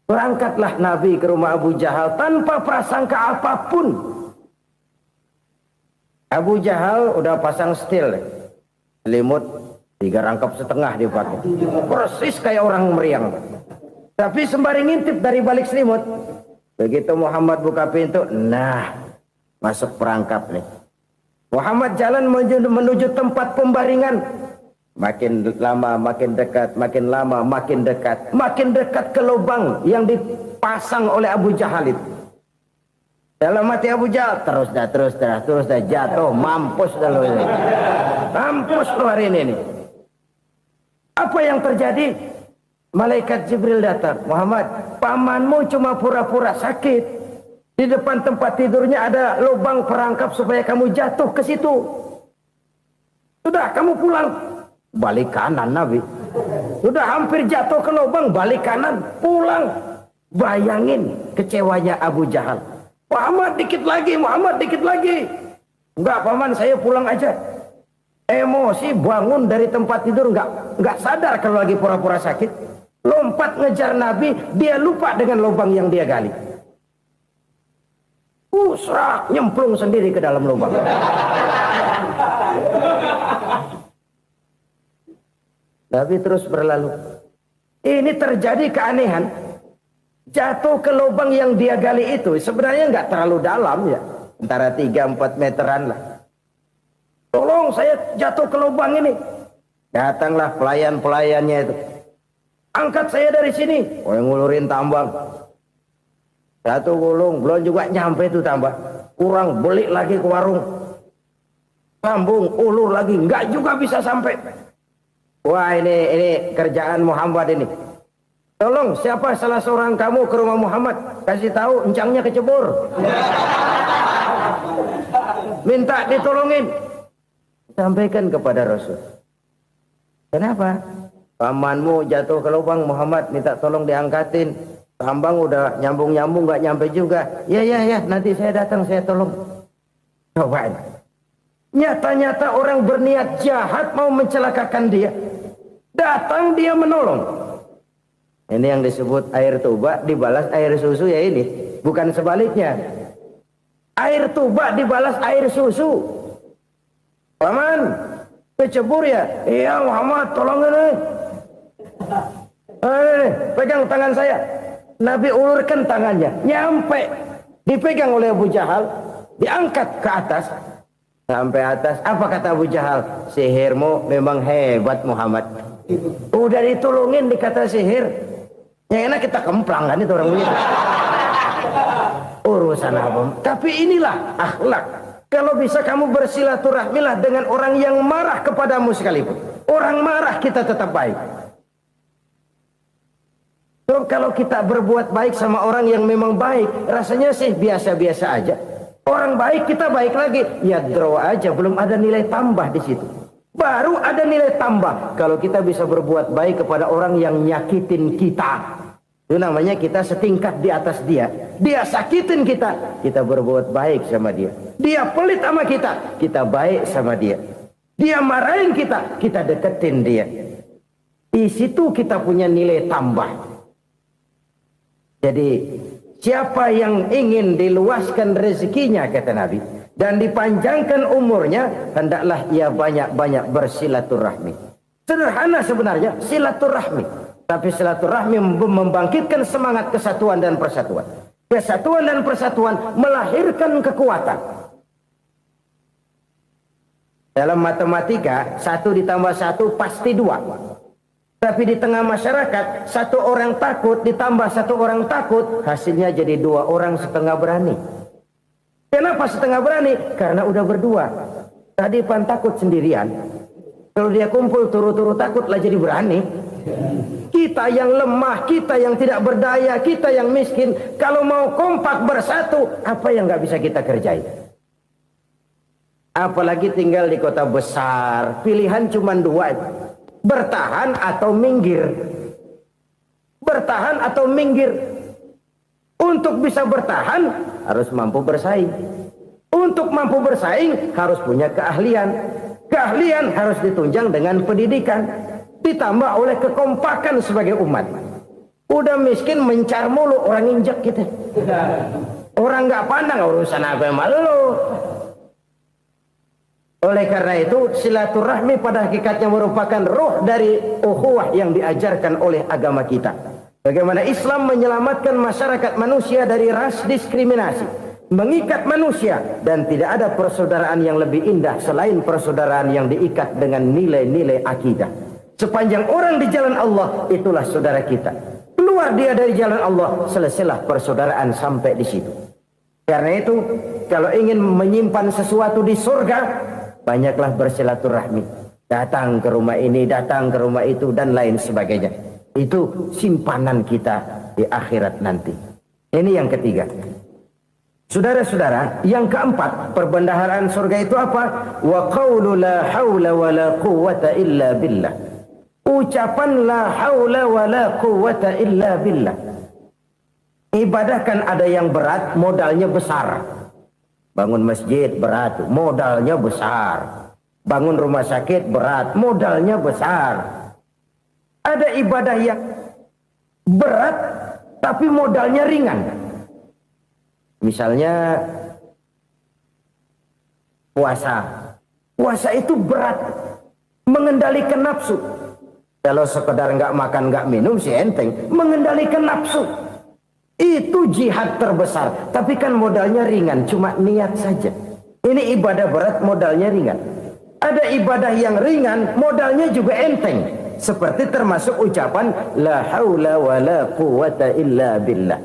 Berangkatlah Nabi ke rumah Abu Jahal tanpa prasangka apapun. Abu Jahal udah pasang setil, selimut 3 rangkap setengah dipakai, persis kayak orang meriang. Tapi sembari ngintip dari balik selimut, begitu Muhammad buka pintu, nah masuk perangkap nih. Muhammad jalan menuju tempat pembaringan. Makin lama makin dekat, makin lama makin dekat, makin dekat ke lubang yang dipasang oleh Abu Jahal itu. Dalam hati Abu Jahal, terus dah jatuh, mampus dah lo ini. Mampus lo hari ini nih. Apa yang terjadi? Malaikat Jibril datang. Muhammad, pamanmu cuma pura-pura sakit. Di depan tempat tidurnya ada lubang perangkap supaya kamu jatuh ke situ. Sudah, kamu pulang. Balik kanan Nabi. Sudah hampir jatuh ke lubang, balik kanan, pulang. Bayangin kecewanya Abu Jahal. Muhammad dikit lagi, Muhammad dikit lagi. Enggak paman, saya pulang aja. Emosi bangun dari tempat tidur, enggak sadar kalau lagi pura-pura sakit. Lompat ngejar Nabi, dia lupa dengan lubang yang dia gali. Serak, nyemplung sendiri ke dalam lubang. Nabi terus berlalu. Ini terjadi keanehan. Jatuh ke lubang yang dia gali itu sebenarnya nggak terlalu dalam ya, antara 3-4 meteran lah. Tolong saya jatuh ke lubang ini. Datanglah pelayan-pelayannya itu. Angkat saya dari sini. Oh, yang ngulurin tambang. Satu gulung, belum juga nyampe itu tambang. Kurang, beli lagi ke warung. Sambung, ulur lagi, nggak juga bisa sampai. Wah, ini kerjaan Muhammad ini. Tolong, siapa salah seorang kamu ke rumah Muhammad, kasih tahu encangnya kecebur. Minta ditolongin. Sampaikan kepada Rasul. Kenapa? Pamanmu jatuh ke lubang, Muhammad minta tolong diangkatin. Tambang udah nyambung-nyambung nggak nyampe juga. Ya, nanti saya datang, saya tolong. Coba. Nyata-nyata orang berniat jahat mau mencelakakan dia. Datang dia menolong. Ini yang disebut air tuba dibalas air susu ya ini. Bukan sebaliknya. Air tuba dibalas air susu. Paman, kecebur ya? Iya Muhammad, tolong ini. Pegang tangan saya. Nabi ulurkan tangannya. Nyampe. Dipegang oleh Abu Jahal. Diangkat ke atas. Sampai atas. Apa kata Abu Jahal? Sihirmu memang hebat Muhammad. Udah ditolongin dikata sihir. Yang enak kita kemplang kan itu orang begitu. Urusan apa? Tapi inilah akhlak. Kalau bisa kamu bersilaturahmilah dengan orang yang marah kepadamu sekalipun. Orang marah kita tetap baik. So, kalau kita berbuat baik sama orang yang memang baik, rasanya sih biasa-biasa aja. Orang baik kita baik lagi, ya draw aja, belum ada nilai tambah di situ. Baru ada nilai tambah kalau kita bisa berbuat baik kepada orang yang nyakitin kita. Itu namanya kita setingkat di atas dia. Dia sakitin kita, kita berbuat baik sama dia. Dia pelit sama kita baik sama dia. Dia marahin kita deketin dia. Di situ kita punya nilai tambah. Jadi siapa yang ingin diluaskan rezekinya, kata Nabi, dan dipanjangkan umurnya, hendaklah ia banyak-banyak bersilaturahmi. Sederhana sebenarnya silaturahmi, tapi silaturahmi membangkitkan semangat kesatuan dan persatuan. Kesatuan dan persatuan melahirkan kekuatan. Dalam matematika 1 ditambah 1 pasti 2. Tapi di tengah masyarakat, 1 orang takut ditambah 1 orang takut, hasilnya jadi 2 orang setengah berani. Kenapa setengah berani? Karena udah berdua. Tadi pan takut sendirian. Kalau dia kumpul turu-turu takut lah jadi berani. Kita yang lemah, kita yang tidak berdaya, kita yang miskin, kalau mau kompak bersatu, apa yang nggak bisa kita kerjain? Apalagi tinggal di kota besar, pilihan cuma 2. Bertahan atau minggir. Bertahan atau minggir. Untuk bisa bertahan harus mampu bersaing. Untuk mampu bersaing harus punya keahlian. Keahlian harus ditunjang dengan pendidikan, ditambah oleh kekompakan sebagai umat. Udah miskin mencar mulu, orang injek kita. Orang nggak pandang urusan apa yang malu. Oleh karena itu, silaturahmi pada hakikatnya merupakan roh dari ukhuwah yang diajarkan oleh agama kita. Bagaimana Islam menyelamatkan masyarakat manusia dari ras diskriminasi, mengikat manusia, dan tidak ada persaudaraan yang lebih indah selain persaudaraan yang diikat dengan nilai-nilai akidah. Sepanjang orang di jalan Allah, itulah saudara kita. Keluar dia dari jalan Allah, selesailah persaudaraan sampai di situ. Karena itu, kalau ingin menyimpan sesuatu di surga, banyaklah bersilaturahmi. Datang ke rumah ini, datang ke rumah itu, dan lain sebagainya. Itu simpanan kita di akhirat nanti. Ini yang ketiga. Saudara-saudara, yang keempat, perbendaharaan surga itu apa? Wa qawlu la hawla wa la quwwata illa billah. Ucapan la hawla wa la quwwata illa billah. Ibadah kan ada yang berat, modalnya besar. Bangun masjid berat, modalnya besar. Bangun rumah sakit berat, modalnya besar. Ada ibadah yang berat tapi modalnya ringan. Misalnya puasa. Puasa itu berat, mengendalikan nafsu. Kalau sekedar nggak makan nggak minum sih enteng, mengendalikan nafsu. Itu jihad terbesar, tapi kan modalnya ringan, cuma niat saja. Ini ibadah berat, modalnya ringan. Ada ibadah yang ringan, modalnya juga enteng. Seperti termasuk ucapan la haula wa la quwwata illa billah.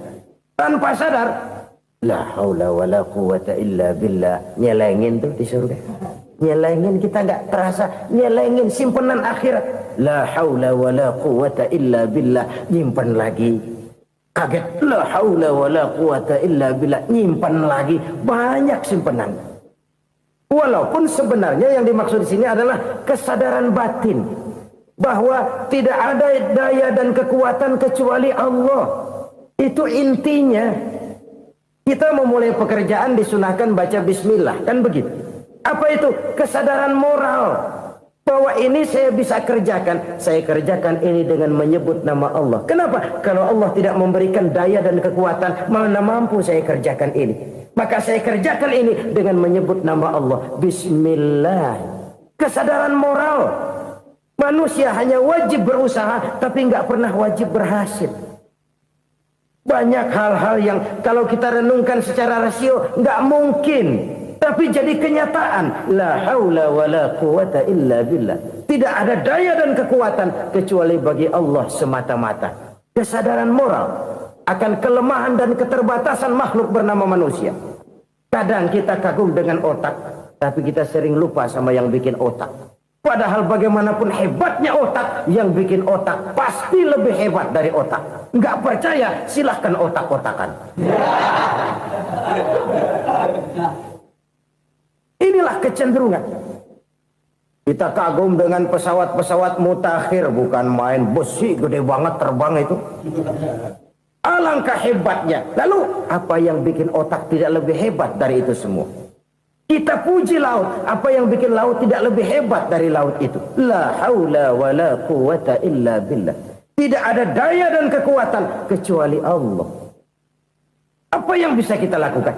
Tanpa sadar, la haula wa la quwwata illa billah. Nyelengin tuh di surga. Nyelengin, kita nggak terasa, nyelengin simpenan akhirat. La haula wa la quwwata illa billah. Nyimpan lagi. Kaget, la haula wa la quwata illa billah, nyimpan lagi, banyak simpanan. Walaupun sebenarnya yang dimaksud di sini adalah kesadaran batin bahwa tidak ada daya dan kekuatan kecuali Allah. Itu intinya. Kita memulai pekerjaan disunahkan baca bismillah, kan begitu. Apa itu? Kesadaran moral. Bahwa ini saya bisa kerjakan. Saya kerjakan ini dengan menyebut nama Allah. Kenapa? Kalau Allah tidak memberikan daya dan kekuatan, mana mampu saya kerjakan ini. Maka saya kerjakan ini dengan menyebut nama Allah. Bismillah. Kesadaran moral. Manusia hanya wajib berusaha, tapi nggak pernah wajib berhasil. Banyak hal-hal yang kalau kita renungkan secara rasio nggak mungkin. Tapi jadi kenyataan. La haula wa la quwata illa billah. Tidak ada daya dan kekuatan kecuali bagi Allah semata-mata. Kesadaran moral akan kelemahan dan keterbatasan makhluk bernama manusia. Kadang kita kagum dengan otak, tapi kita sering lupa sama yang bikin otak. Padahal bagaimanapun hebatnya otak, yang bikin otak pasti lebih hebat dari otak. Nggak percaya, silahkan otak-otakan. Inilah kecenderungan. Kita kagum dengan pesawat-pesawat mutakhir, bukan main, besi gede banget terbang itu. Alangkah hebatnya. Lalu apa yang bikin otak tidak lebih hebat dari itu semua? Kita puji laut, apa yang bikin laut tidak lebih hebat dari laut itu? La haula wa la quwata illa billah. Tidak ada daya dan kekuatan kecuali Allah. Apa yang bisa kita lakukan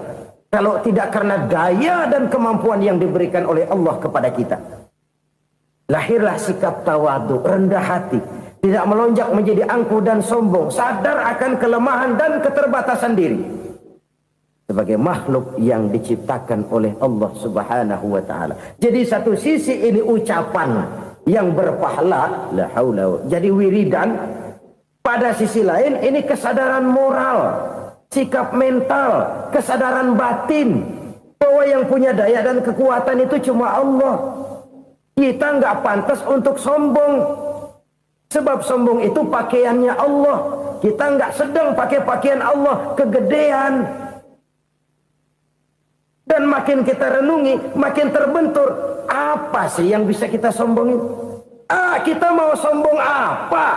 kalau tidak karena daya dan kemampuan yang diberikan oleh Allah kepada kita? Lahirlah sikap tawadu, rendah hati, tidak melonjak menjadi angkuh dan sombong, sadar akan kelemahan dan keterbatasan diri sebagai makhluk yang diciptakan oleh Allah Subhanahu wa taala. Jadi satu sisi ini ucapan yang berpahala, la haula, jadi wiridan. Pada sisi lain ini kesadaran moral, sikap mental, kesadaran batin bahwa yang punya daya dan kekuatan itu cuma Allah. Kita nggak pantas untuk sombong, sebab sombong itu pakaiannya Allah. Kita nggak sedang pakai pakaian Allah, kegedean. Dan makin kita renungi, makin terbentur. Apa sih yang bisa kita sombongin? Kita mau sombong apa?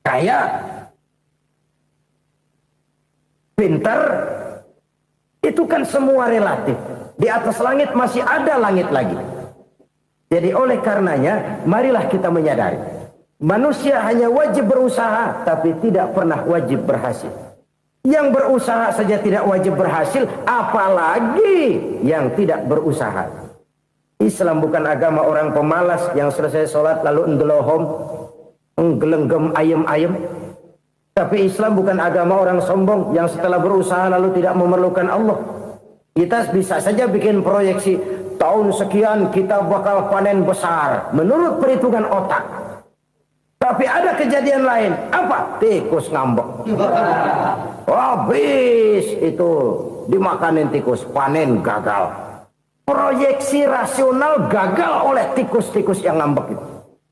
Kaya, pintar, itu kan semua relatif. Di atas langit masih ada langit lagi. Jadi oleh karenanya, marilah kita menyadari, manusia hanya wajib berusaha, tapi tidak pernah wajib berhasil. Yang berusaha saja tidak wajib berhasil, apalagi yang tidak berusaha. Islam bukan agama orang pemalas yang selesai sholat lalu endelohom, nggelenggem ayem-ayem. Tapi Islam bukan agama orang sombong yang setelah berusaha lalu tidak memerlukan Allah. Kita bisa saja bikin proyeksi, tahun sekian kita bakal panen besar menurut perhitungan otak. Tapi ada kejadian lain. Apa? Tikus ngambek. Habis itu dimakanin tikus, panen gagal. Proyeksi rasional gagal oleh tikus-tikus yang ngambek itu.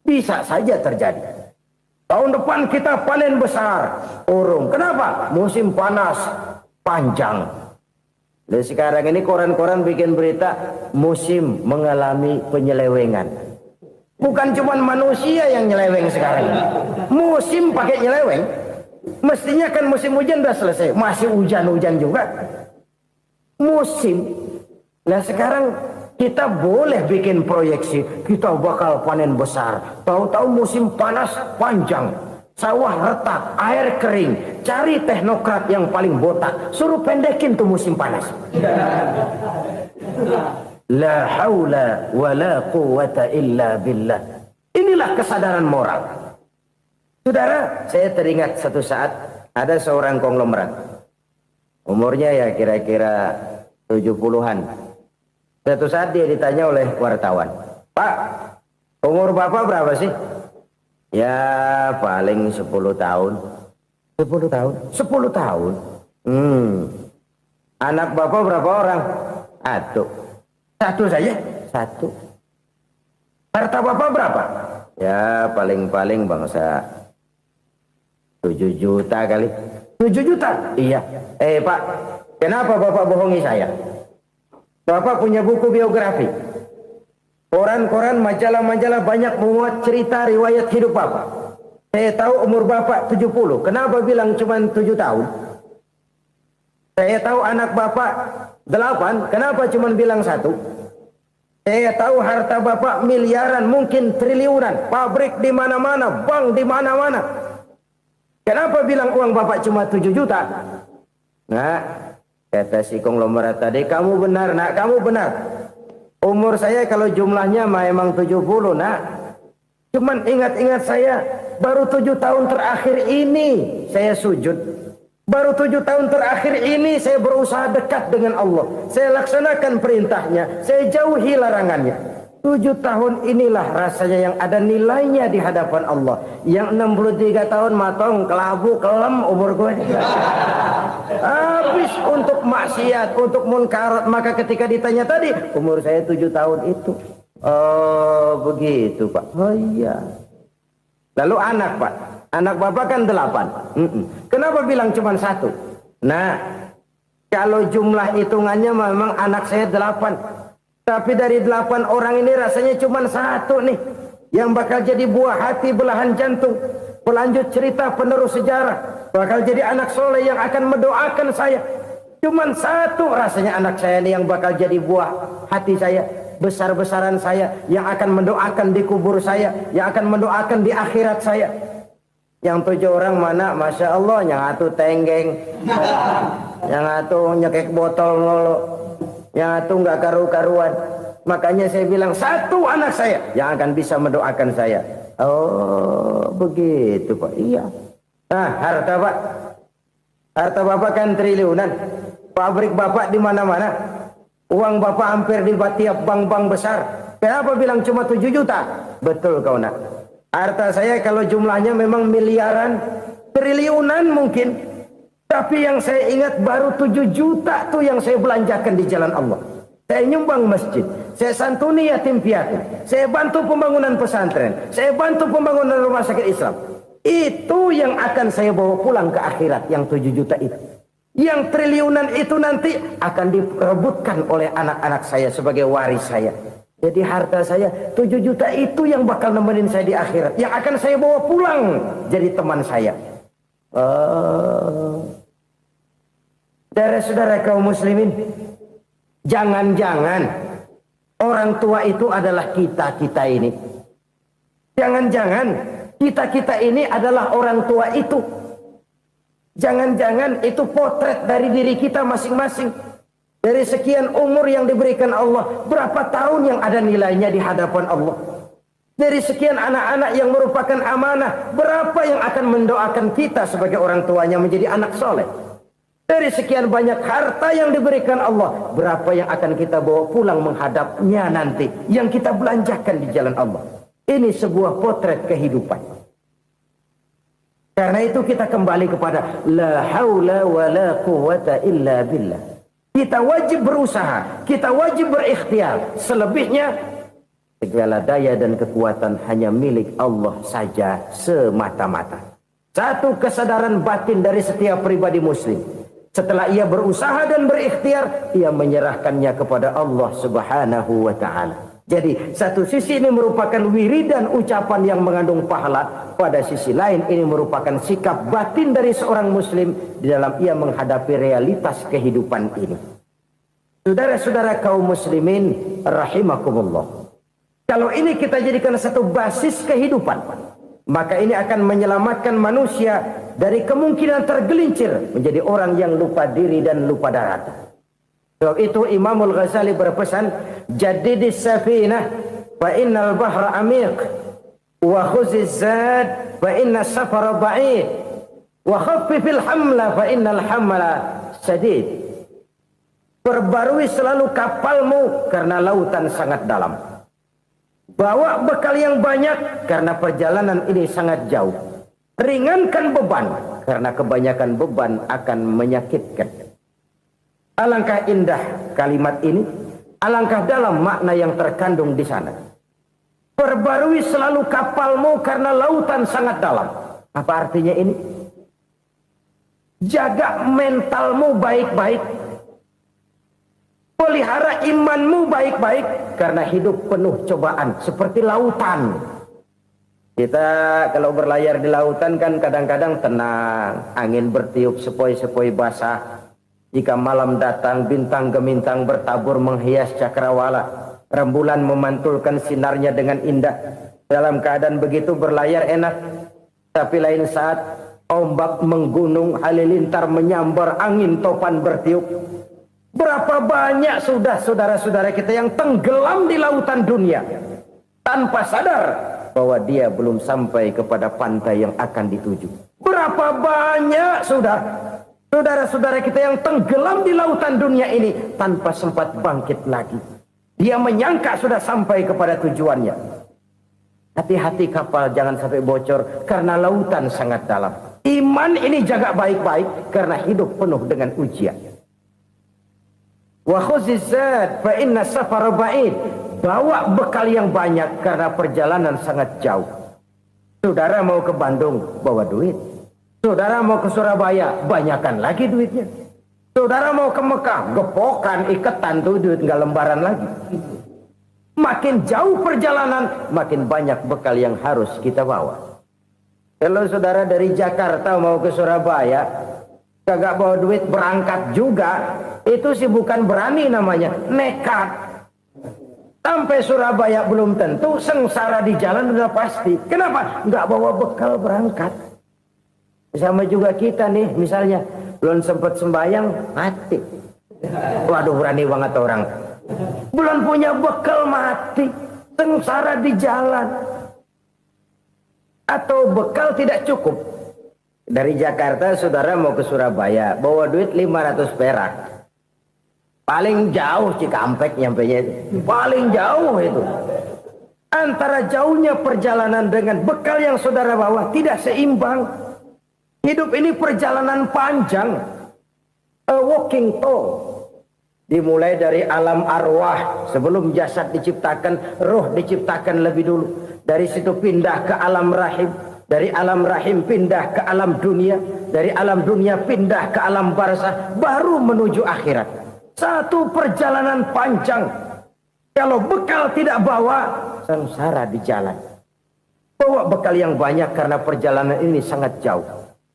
Bisa saja terjadi. Tahun depan kita panen besar, urung. Kenapa? Musim panas panjang. Dan sekarang ini koran-koran bikin berita musim mengalami penyelewengan. Bukan cuma manusia yang nyeleweng sekarang ini. Musim pakai nyeleweng. Mestinya kan musim hujan udah selesai, masih hujan-hujan juga. Musim. Nah sekarang kita boleh bikin proyeksi, kita bakal panen besar. Tahu-tahu musim panas panjang, sawah retak, air kering. Cari teknokrat yang paling botak, suruh pendekin tuh musim panas. La haula wa la quwata illa billah. Inilah kesadaran moral. Saudara, saya teringat satu saat ada seorang konglomerat. Umurnya ya kira-kira 70-an. Satu saat dia ditanya oleh wartawan, "Pak, umur Bapak berapa sih?" "Ya paling 10 tahun." 10 tahun? 10 tahun? Anak Bapak berapa orang? Satu. Satu saja? Satu. Harta Bapak berapa? Ya paling-paling bangsa 7 juta kali. 7 juta? Iya. Pak, kenapa Bapak bohongi saya? Bapak punya buku biografi. Koran-koran, majalah-majalah banyak memuat cerita riwayat hidup Bapak. Saya tahu umur Bapak 70. Kenapa bilang cuma 7 tahun? Saya tahu anak Bapak 8. Kenapa cuma bilang 1? Saya tahu harta Bapak miliaran, mungkin triliunan. Pabrik di mana-mana, bank di mana-mana. Kenapa bilang uang Bapak cuma 7 juta? Nah, kata si konglomerat tadi, kamu benar nak, kamu benar. Umur saya kalau jumlahnya memang 70 nak. Cuman ingat-ingat saya, baru 7 tahun terakhir ini saya sujud. Baru 7 tahun terakhir ini saya berusaha dekat dengan Allah. Saya laksanakan perintahnya, saya jauhi larangannya. 7 tahun inilah rasanya yang ada nilainya di hadapan Allah. Yang 63 tahun matong, kelabu, kelem umur gue. Habis untuk maksiat, untuk munkarat. Maka ketika ditanya tadi, umur saya 7 tahun itu. Oh begitu Pak. Oh iya. Lalu anak Pak. Anak Bapak kan 8. Kenapa bilang cuma 1? Nah, kalau jumlah hitungannya memang anak saya 8. Tapi dari 8 orang ini rasanya cuma 1 nih. Yang bakal jadi buah hati, belahan jantung. Pelanjut cerita, penerus sejarah. Bakal jadi anak soleh yang akan mendoakan saya. Cuma 1 rasanya anak saya ini yang bakal jadi buah hati saya. Besar-besaran saya. Yang akan mendoakan di kubur saya. Yang akan mendoakan di akhirat saya. Yang 7 orang mana? Masya Allah. Yang 1 tenggeng. Yang 1 nyekek botol ngolo. Yang 1 nggak karu-karuan. Makanya saya bilang 1 anak saya yang akan bisa mendoakan saya. Oh begitu Pak. Iya. Nah harta Pak. Harta Bapak kan triliunan. Pabrik Bapak di mana-mana. Uang Bapak hampir di tiap bank-bank besar. Kenapa bilang cuma 7 juta? Betul kau nak. Harta saya kalau jumlahnya memang miliaran, triliunan mungkin. Tapi yang saya ingat baru 7 juta tuh yang saya belanjakan di jalan Allah. Saya nyumbang masjid, saya santuni yatim piatu, saya bantu pembangunan pesantren, saya bantu pembangunan rumah sakit Islam. Itu yang akan saya bawa pulang ke akhirat, yang 7 juta itu. Yang triliunan itu nanti akan diperebutkan oleh anak-anak saya sebagai waris saya. Jadi harta saya 7 juta itu yang bakal nemenin saya di akhirat, yang akan saya bawa pulang jadi teman saya. Saudara-saudara kaum muslimin, jangan-jangan orang tua itu adalah kita-kita ini. Jangan-jangan kita-kita ini adalah orang tua itu. Jangan-jangan itu potret dari diri kita masing-masing. Dari sekian umur yang diberikan Allah, berapa tahun yang ada nilainya di hadapan Allah. Dari sekian anak-anak yang merupakan amanah, berapa yang akan mendoakan kita sebagai orang tuanya menjadi anak soleh. Dari sekian banyak harta yang diberikan Allah, berapa yang akan kita bawa pulang menghadapnya nanti, yang kita belanjakan di jalan Allah. Ini sebuah potret kehidupan. Karena itu kita kembali kepada la haula wa la quwwata illa billah. Kita wajib berusaha, kita wajib berikhtiar. Selebihnya segala daya dan kekuatan hanya milik Allah saja semata-mata. Satu kesadaran batin dari setiap pribadi muslim. Setelah ia berusaha dan berikhtiar, ia menyerahkannya kepada Allah Subhanahu wa ta'ala. Jadi satu sisi ini merupakan wiridan ucapan yang mengandung pahala. Pada sisi lain ini merupakan sikap batin dari seorang muslim di dalam ia menghadapi realitas kehidupan ini. Saudara-saudara kaum muslimin rahimakumullah. Kalau ini kita jadikan satu basis kehidupan, maka ini akan menyelamatkan manusia dari kemungkinan tergelincir menjadi orang yang lupa diri dan lupa darat. Sebab itu Imamul Ghazali berpesan, jadidis safinah fa innal bahra amiq wa khuziz zad fa inna safara ba'id wa khaffifil hamla fa innal hamla sadid. Perbarui selalu kapalmu karena lautan sangat dalam. Bawa bekal yang banyak karena perjalanan ini sangat jauh. Ringankan beban karena kebanyakan beban akan menyakitkan. Alangkah indah kalimat ini, alangkah dalam makna yang terkandung di sana. Perbarui selalu kapalmu karena lautan sangat dalam. Apa artinya ini? Jaga mentalmu baik-baik. Pelihara imanmu baik-baik karena hidup penuh cobaan seperti lautan. Kita kalau berlayar di lautan kan kadang-kadang tenang, angin bertiup sepoi-sepoi basah. Jika malam datang, bintang gemintang bertabur menghias cakrawala. Rembulan memantulkan sinarnya dengan indah. Dalam keadaan begitu berlayar enak. Tapi lain saat ombak menggunung, halilintar menyambar, angin topan bertiup. Berapa banyak sudah saudara-saudara kita yang tenggelam di lautan dunia tanpa sadar bahwa dia belum sampai kepada pantai yang akan dituju. Berapa banyak sudah saudara-saudara kita yang tenggelam di lautan dunia ini tanpa sempat bangkit lagi. Dia menyangka sudah sampai kepada tujuannya. Hati-hati kapal jangan sampai bocor karena lautan sangat dalam. Iman ini jaga baik-baik karena hidup penuh dengan ujian. Wa khuzizat fa inna safara ba'id. bawa bekal yang banyak karena perjalanan sangat jauh. Saudara mau ke Bandung, bawa duit. Saudara mau ke Surabaya, banyakan lagi duitnya. Saudara mau ke Mekah, gepokan, iketan tuh duit, nggak lembaran lagi. Makin jauh perjalanan, makin banyak bekal yang harus kita bawa. Kalau saudara dari Jakarta mau ke Surabaya, kagak bawa duit berangkat juga, itu sih bukan berani namanya, nekat. Sampai Surabaya belum tentu, sengsara di jalan udah pasti. Kenapa? Nggak bawa bekal berangkat. Sama juga kita nih, misalnya belum sempat sembahyang, mati. Waduh, berani banget orang. Belum punya bekal, mati. Sengsara di jalan. Atau bekal tidak cukup. Dari Jakarta saudara mau ke Surabaya, bawa duit 500 perak. Paling jauh Cikampek nyampenya itu. Paling jauh itu. Antara jauhnya perjalanan dengan bekal yang saudara bawa tidak seimbang. Hidup ini perjalanan panjang. A walking tour. Dimulai dari alam arwah. Sebelum jasad diciptakan, roh diciptakan lebih dulu. Dari situ pindah ke alam rahim. Dari alam rahim pindah ke alam dunia. Dari alam dunia pindah ke alam barzah. Baru menuju akhirat. Satu perjalanan panjang. Kalau bekal tidak bawa, sengsara di jalan. Bawa bekal yang banyak karena perjalanan ini sangat jauh.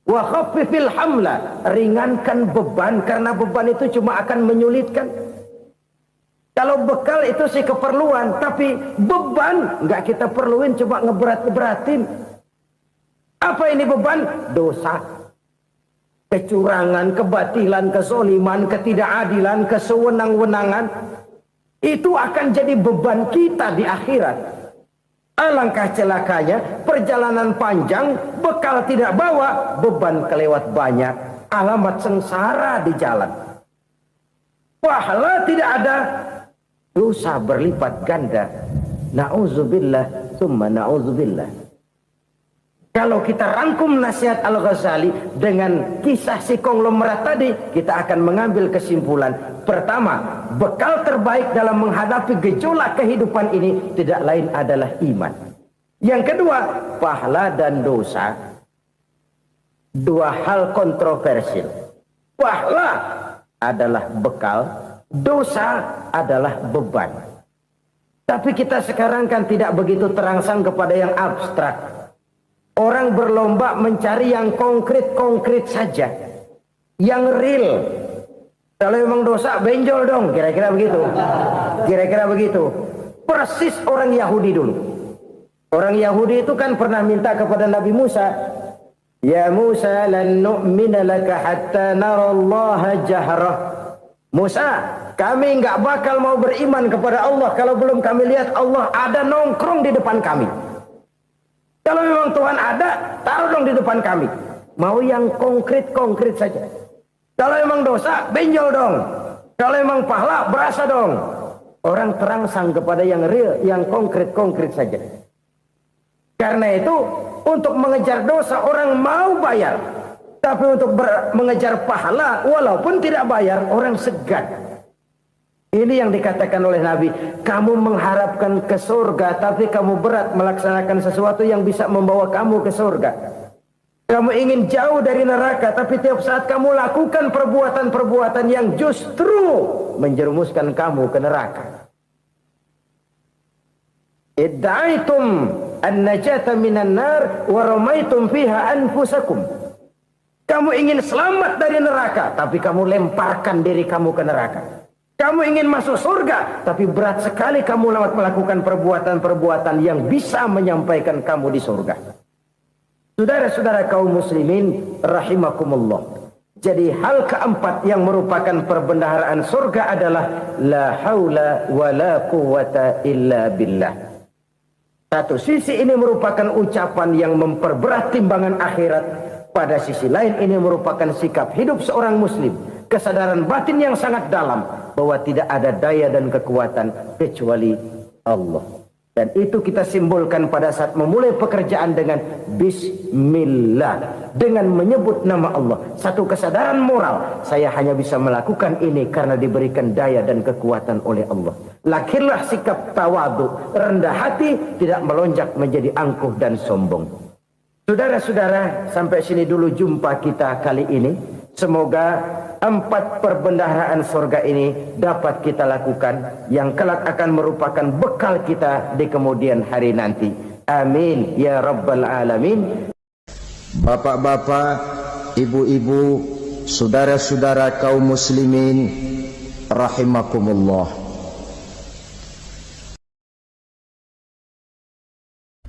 Wa khaffifil hamla, ringankan beban karena beban itu cuma akan menyulitkan. Kalau bekal itu sih keperluan, tapi beban nggak kita perluin, coba ngeberat-beratin. Apa ini beban? Dosa. Kecurangan, kebatilan, kezoliman, ketidakadilan, kesewenang-wenangan. Itu akan jadi beban kita di akhirat. Alangkah celakanya, perjalanan panjang, bekal tidak bawa, beban kelewat banyak. Alamat sengsara di jalan. Pahala tidak ada, dosa berlipat ganda. Na'udzubillah, summa na'udzubillah. Kalau kita rangkum nasihat Al-Ghazali dengan kisah si konglomerat tadi, kita akan mengambil kesimpulan. Pertama, bekal terbaik dalam menghadapi gejolak kehidupan ini tidak lain adalah iman. Yang kedua, pahala dan dosa. Dua hal kontroversial. Pahala adalah bekal, dosa adalah beban. Tapi kita sekarang kan tidak begitu terangsang kepada yang abstrak. Orang berlomba mencari yang konkret-konkret saja. Yang real. Kalau memang dosa, benjol dong. Kira-kira begitu. Kira-kira begitu. Persis orang Yahudi dulu. Orang Yahudi itu kan pernah minta kepada Nabi Musa. Ya Musa, lan nu'mina laka hatta narallaha jahrah. Musa, kami nggak bakal mau beriman kepada Allah kalau belum kami lihat Allah ada nongkrong di depan kami. Kalau memang Tuhan ada, taruh dong di depan kami. Mau yang konkret-konkret saja. Kalau memang dosa, benjol dong. Kalau memang pahala, berasa dong. Orang terangsang kepada yang real, yang konkret-konkret saja. Karena itu, untuk mengejar dosa, orang mau bayar. Tapi untuk mengejar pahala, walaupun tidak bayar, orang segan. Ini yang dikatakan oleh Nabi, kamu mengharapkan ke surga, tapi kamu berat melaksanakan sesuatu yang bisa membawa kamu ke surga. Kamu ingin jauh dari neraka, tapi tiap saat kamu lakukan perbuatan-perbuatan yang justru menjerumuskan kamu ke neraka. Idda'aitum an-najata minan nar wa ramaitum fiha anfusakum. Kamu ingin selamat dari neraka, tapi kamu lemparkan diri kamu ke neraka. Kamu ingin masuk surga, tapi berat sekali kamu melakukan perbuatan-perbuatan yang bisa menyampaikan kamu di surga. Saudara-saudara kaum muslimin, rahimakumullah. Jadi hal keempat yang merupakan perbendaharaan surga adalah la haula wa la quwata illa billah. Satu sisi ini merupakan ucapan yang memperberat timbangan akhirat. Pada sisi lain ini merupakan sikap hidup seorang muslim. Kesadaran batin yang sangat dalam bahwa tidak ada daya dan kekuatan kecuali Allah. Dan itu kita simbolkan pada saat memulai pekerjaan dengan Bismillah, dengan menyebut nama Allah. Satu kesadaran moral, saya hanya bisa melakukan ini karena diberikan daya dan kekuatan oleh Allah. Lahirlah sikap tawadu, rendah hati, tidak melonjak menjadi angkuh dan sombong. Saudara-saudara, sampai sini dulu jumpa kita kali ini. Semoga 4 perbendaharaan surga ini dapat kita lakukan, yang kelak akan merupakan bekal kita di kemudian hari nanti. Amin ya rabbal alamin. Bapak-bapak, ibu-ibu, saudara-saudara kaum muslimin rahimakumullah.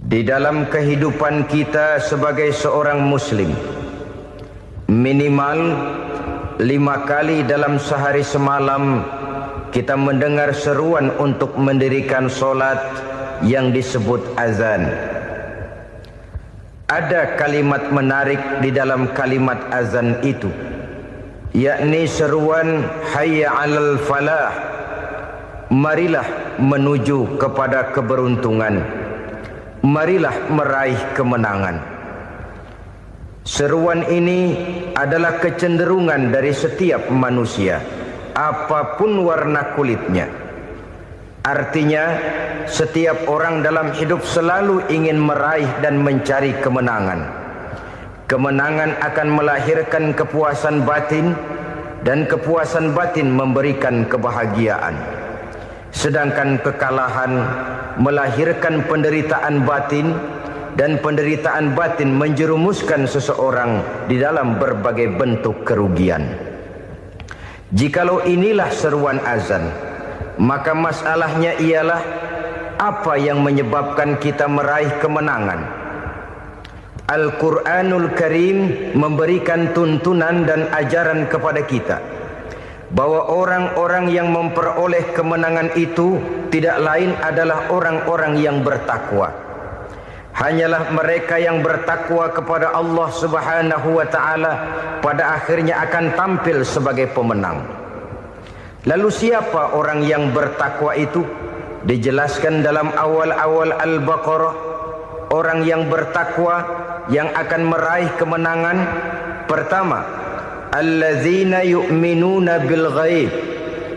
Di dalam kehidupan kita sebagai seorang muslim, minimal 5 kali dalam sehari semalam kita mendengar seruan untuk mendirikan solat yang disebut azan. Ada kalimat menarik di dalam kalimat azan itu, yakni seruan hayya 'alal falah, marilah menuju kepada keberuntungan, marilah meraih kemenangan. Seruan ini adalah kecenderungan dari setiap manusia, apapun warna kulitnya. Artinya, setiap orang dalam hidup selalu ingin meraih dan mencari kemenangan. Kemenangan akan melahirkan kepuasan batin, dan kepuasan batin memberikan kebahagiaan. Sedangkan kekalahan melahirkan penderitaan batin, dan penderitaan batin menjerumuskan seseorang di dalam berbagai bentuk kerugian. Jikalau inilah seruan azan, maka masalahnya ialah apa yang menyebabkan kita meraih kemenangan. Al-Quranul Karim memberikan tuntunan dan ajaran kepada kita bahwa orang-orang yang memperoleh kemenangan itu tidak lain adalah orang-orang yang bertakwa. Hanyalah mereka yang bertakwa kepada Allah Subhanahu wa ta'ala pada akhirnya akan tampil sebagai pemenang. Lalu siapa orang yang bertakwa itu? Dijelaskan dalam awal-awal Al-Baqarah, orang yang bertakwa yang akan meraih kemenangan. Pertama, allazina yu'minuna bil ghaib,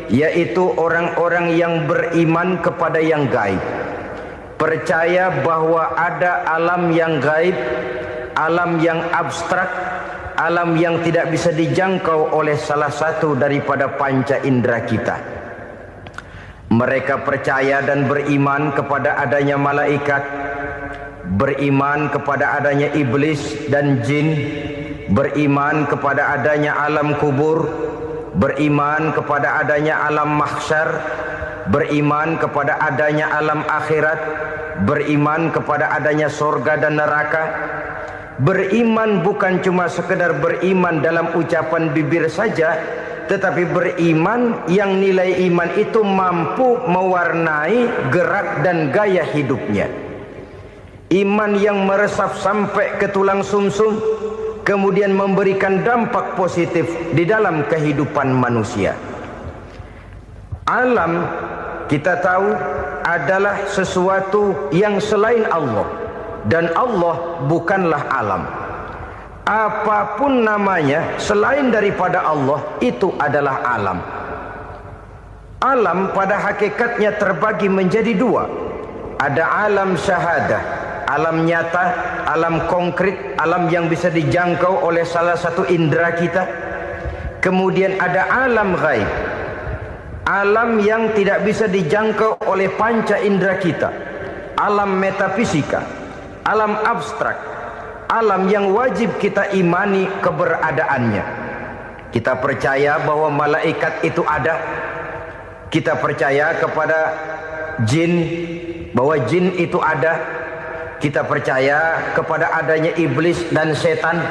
yaitu orang-orang yang beriman kepada yang gaib. Percaya bahwa ada alam yang gaib, alam yang abstrak, alam yang tidak bisa dijangkau oleh salah satu daripada panca indera kita. Mereka percaya dan beriman kepada adanya malaikat, beriman kepada adanya iblis dan jin, beriman kepada adanya alam kubur, beriman kepada adanya alam mahsyar, beriman kepada adanya alam akhirat, beriman kepada adanya surga dan neraka. Beriman bukan cuma sekedar beriman dalam ucapan bibir saja, tetapi beriman yang nilai iman itu mampu mewarnai gerak dan gaya hidupnya. Iman yang meresap sampai ke tulang sumsum, kemudian memberikan dampak positif di dalam kehidupan manusia. Alam, kita tahu, adalah sesuatu yang selain Allah, dan Allah bukanlah alam. Apapun namanya selain daripada Allah, itu adalah alam. Alam pada hakikatnya terbagi menjadi 2. Ada alam syahadah, alam nyata, alam konkret, alam yang bisa dijangkau oleh salah satu indera kita. Kemudian ada alam ghaib, alam yang tidak bisa dijangkau oleh panca indera kita, alam metafisika, alam abstrak, alam yang wajib kita imani keberadaannya. Kita percaya bahwa malaikat itu ada, kita percaya kepada jin, bahwa jin itu ada, kita percaya kepada adanya iblis dan setan.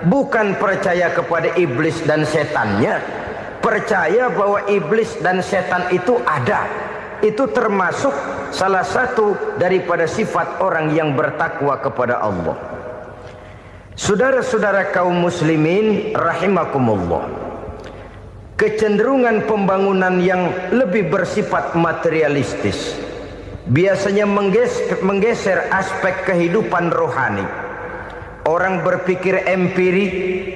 Bukan percaya kepada iblis dan setannya, percaya bahwa iblis dan setan itu ada. Itu termasuk salah satu daripada sifat orang yang bertakwa kepada Allah. Saudara-saudara kaum muslimin rahimakumullah, kecenderungan pembangunan yang lebih bersifat materialistis, biasanya menggeser aspek kehidupan rohani. Orang berpikir empiri,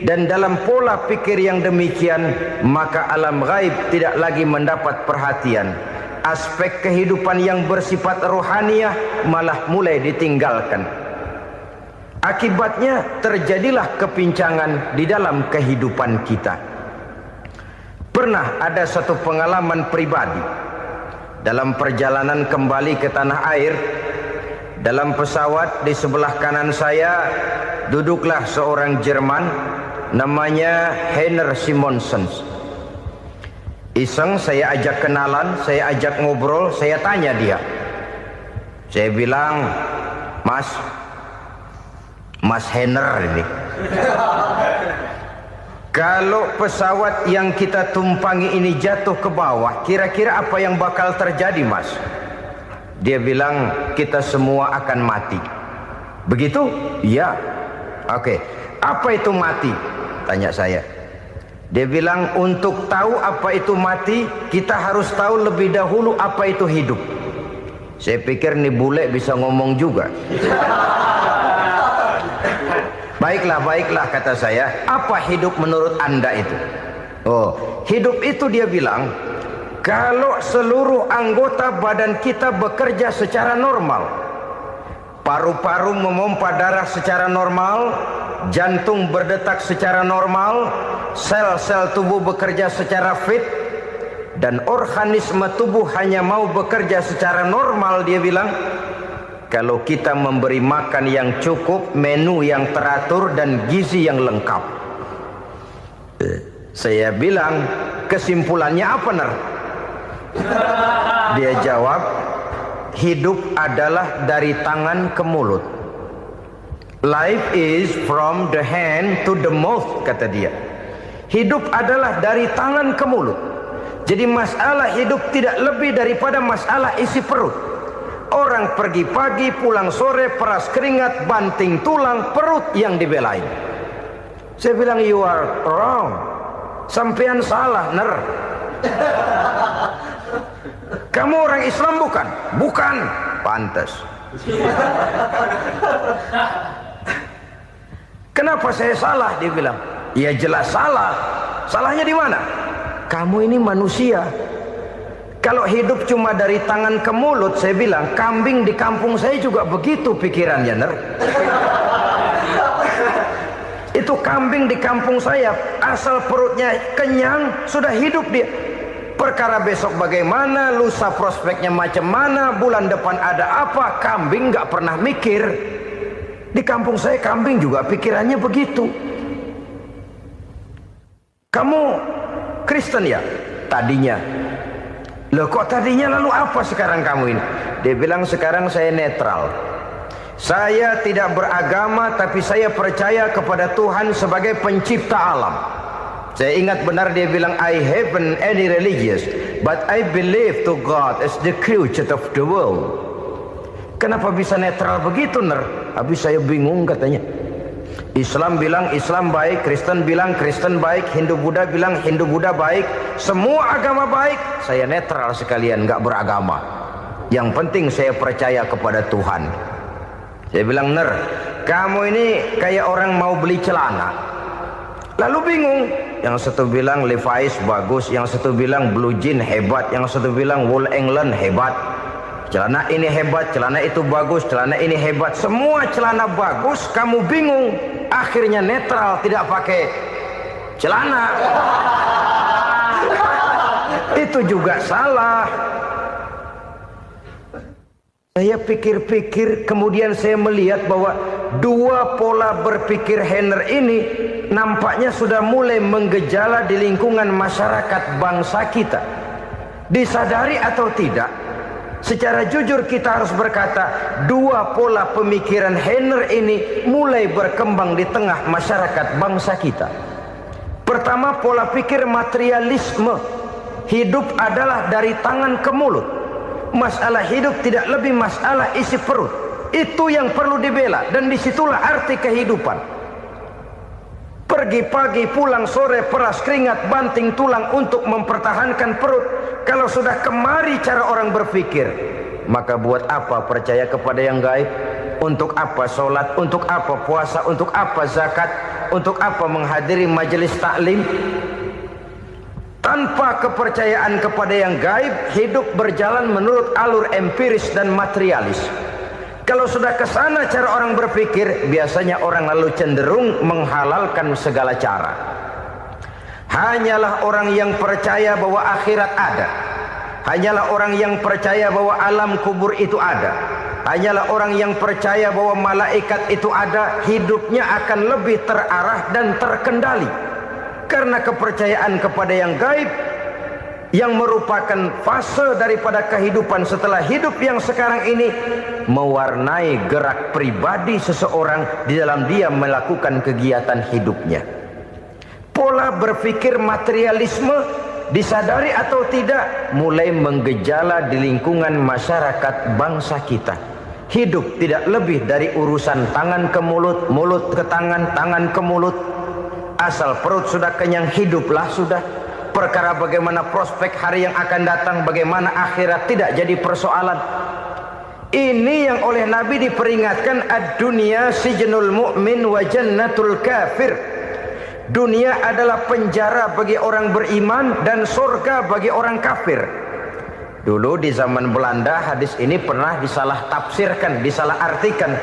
dan dalam pola pikir yang demikian maka alam gaib tidak lagi mendapat perhatian. Aspek kehidupan yang bersifat rohaniah malah mulai ditinggalkan. Akibatnya terjadilah kepincangan di dalam kehidupan kita. Pernah ada satu pengalaman pribadi dalam perjalanan kembali ke tanah air. Dalam pesawat di sebelah kanan saya duduklah seorang Jerman namanya Heiner Simonsen. Iseng saya ajak kenalan, saya ajak ngobrol, saya tanya dia. Saya bilang, Mas Heiner ini, kalau pesawat yang kita tumpangi ini jatuh ke bawah, kira-kira apa yang bakal terjadi, Mas? Dia bilang, kita semua akan mati. Begitu? Iya. Oke. Apa itu mati? Tanya saya. Dia bilang, untuk tahu apa itu mati, kita harus tahu lebih dahulu apa itu hidup. Saya pikir nih bule bisa ngomong juga. Baiklah kata saya. Apa hidup menurut Anda itu? Oh, hidup itu dia bilang, kalau seluruh anggota badan kita bekerja secara normal, paru-paru memompa darah secara normal, jantung berdetak secara normal, sel-sel tubuh bekerja secara fit, dan organisme tubuh hanya mau bekerja secara normal, dia bilang, kalau kita memberi makan yang cukup, menu yang teratur, dan gizi yang lengkap. Saya bilang, kesimpulannya apa, Ner? Dia jawab, hidup adalah dari tangan ke mulut. Life is from the hand to the mouth, kata dia. Hidup adalah dari tangan ke mulut. Jadi masalah hidup tidak lebih daripada masalah isi perut. Orang pergi pagi, pulang sore, peras keringat, banting tulang, perut yang dibelain. Saya bilang, you are wrong. Sampean salah, Ner. Kamu orang Islam bukan? Bukan. Pantas. Kenapa saya salah? Dia bilang, ya jelas salah. Salahnya di mana? Kamu ini manusia. Kalau hidup cuma dari tangan ke mulut, saya bilang, kambing di kampung saya juga begitu pikirannya, Ner. Itu kambing di kampung saya, asal perutnya kenyang, sudah hidup dia. Perkara besok bagaimana, lusa prospeknya macam mana, bulan depan ada apa, kambing nggak pernah mikir. Di kampung saya kambing juga pikirannya begitu. Kamu Kristen ya? Tadinya. Loh kok tadinya, lalu apa sekarang kamu ini? Dia bilang, sekarang saya netral. Saya tidak beragama, tapi saya percaya kepada Tuhan sebagai pencipta alam. Saya ingat benar dia bilang, I haven't any religious, but I believe to God as the creator of the world. Kenapa bisa netral begitu, Ner? Habis saya bingung katanya. Islam bilang Islam baik, Kristen bilang Kristen baik, Hindu Buddha bilang Hindu Buddha baik, semua agama baik. Saya netral sekalian, nggak beragama. Yang penting saya percaya kepada Tuhan. Saya bilang, Ner, kamu ini kayak orang mau beli celana, lalu bingung. Yang satu bilang Levi's bagus, yang satu bilang Blue Jean hebat, yang satu bilang Wool England hebat. Celana ini hebat, celana itu bagus, celana ini hebat. Semua celana bagus, kamu bingung. Akhirnya netral, tidak pakai celana. Itu juga salah. Saya pikir-pikir, kemudian saya melihat bahwa dua pola berpikir Heiner ini nampaknya sudah mulai menggejala di lingkungan masyarakat bangsa kita. Disadari atau tidak, secara jujur kita harus berkata, dua pola pemikiran Heiner ini mulai berkembang di tengah masyarakat bangsa kita. Pertama, pola pikir materialisme. Hidup adalah dari tangan ke mulut. Masalah hidup tidak lebih masalah isi perut. Itu yang perlu dibela, dan disitulah arti kehidupan. Pergi pagi, pulang sore, peras keringat, banting tulang untuk mempertahankan perut. Kalau sudah kemari cara orang berpikir, Maka buat apa percaya kepada yang gaib? Untuk apa sholat? Untuk apa puasa? Untuk apa zakat? Untuk apa menghadiri majelis taklim? Tanpa kepercayaan kepada yang gaib, hidup berjalan menurut alur empiris dan materialis. Kalau sudah ke sana cara orang berpikir, biasanya orang lalu cenderung menghalalkan segala cara. Hanyalah orang yang percaya bahwa akhirat ada, hanyalah orang yang percaya bahwa alam kubur itu ada, hanyalah orang yang percaya bahwa malaikat itu ada, hidupnya akan lebih terarah dan terkendali. Karena kepercayaan kepada yang gaib, yang merupakan fase daripada kehidupan setelah hidup yang sekarang ini, mewarnai gerak pribadi seseorang di dalam dia melakukan kegiatan hidupnya. Pola berpikir materialisme, disadari atau tidak, mulai menggejala di lingkungan masyarakat bangsa kita. Hidup tidak lebih dari urusan tangan ke mulut, mulut ke tangan, tangan ke mulut. Asal perut sudah kenyang, hiduplah sudah. Perkara bagaimana prospek hari yang akan datang, bagaimana akhirat, tidak jadi persoalan. Ini yang oleh Nabi diperingatkan, ad-dunya sijnul mu'min wa jannatul kafir. Dunia adalah penjara bagi orang beriman dan surga bagi orang kafir. Dulu di zaman Belanda hadis ini pernah disalah tafsirkan, disalah artikan,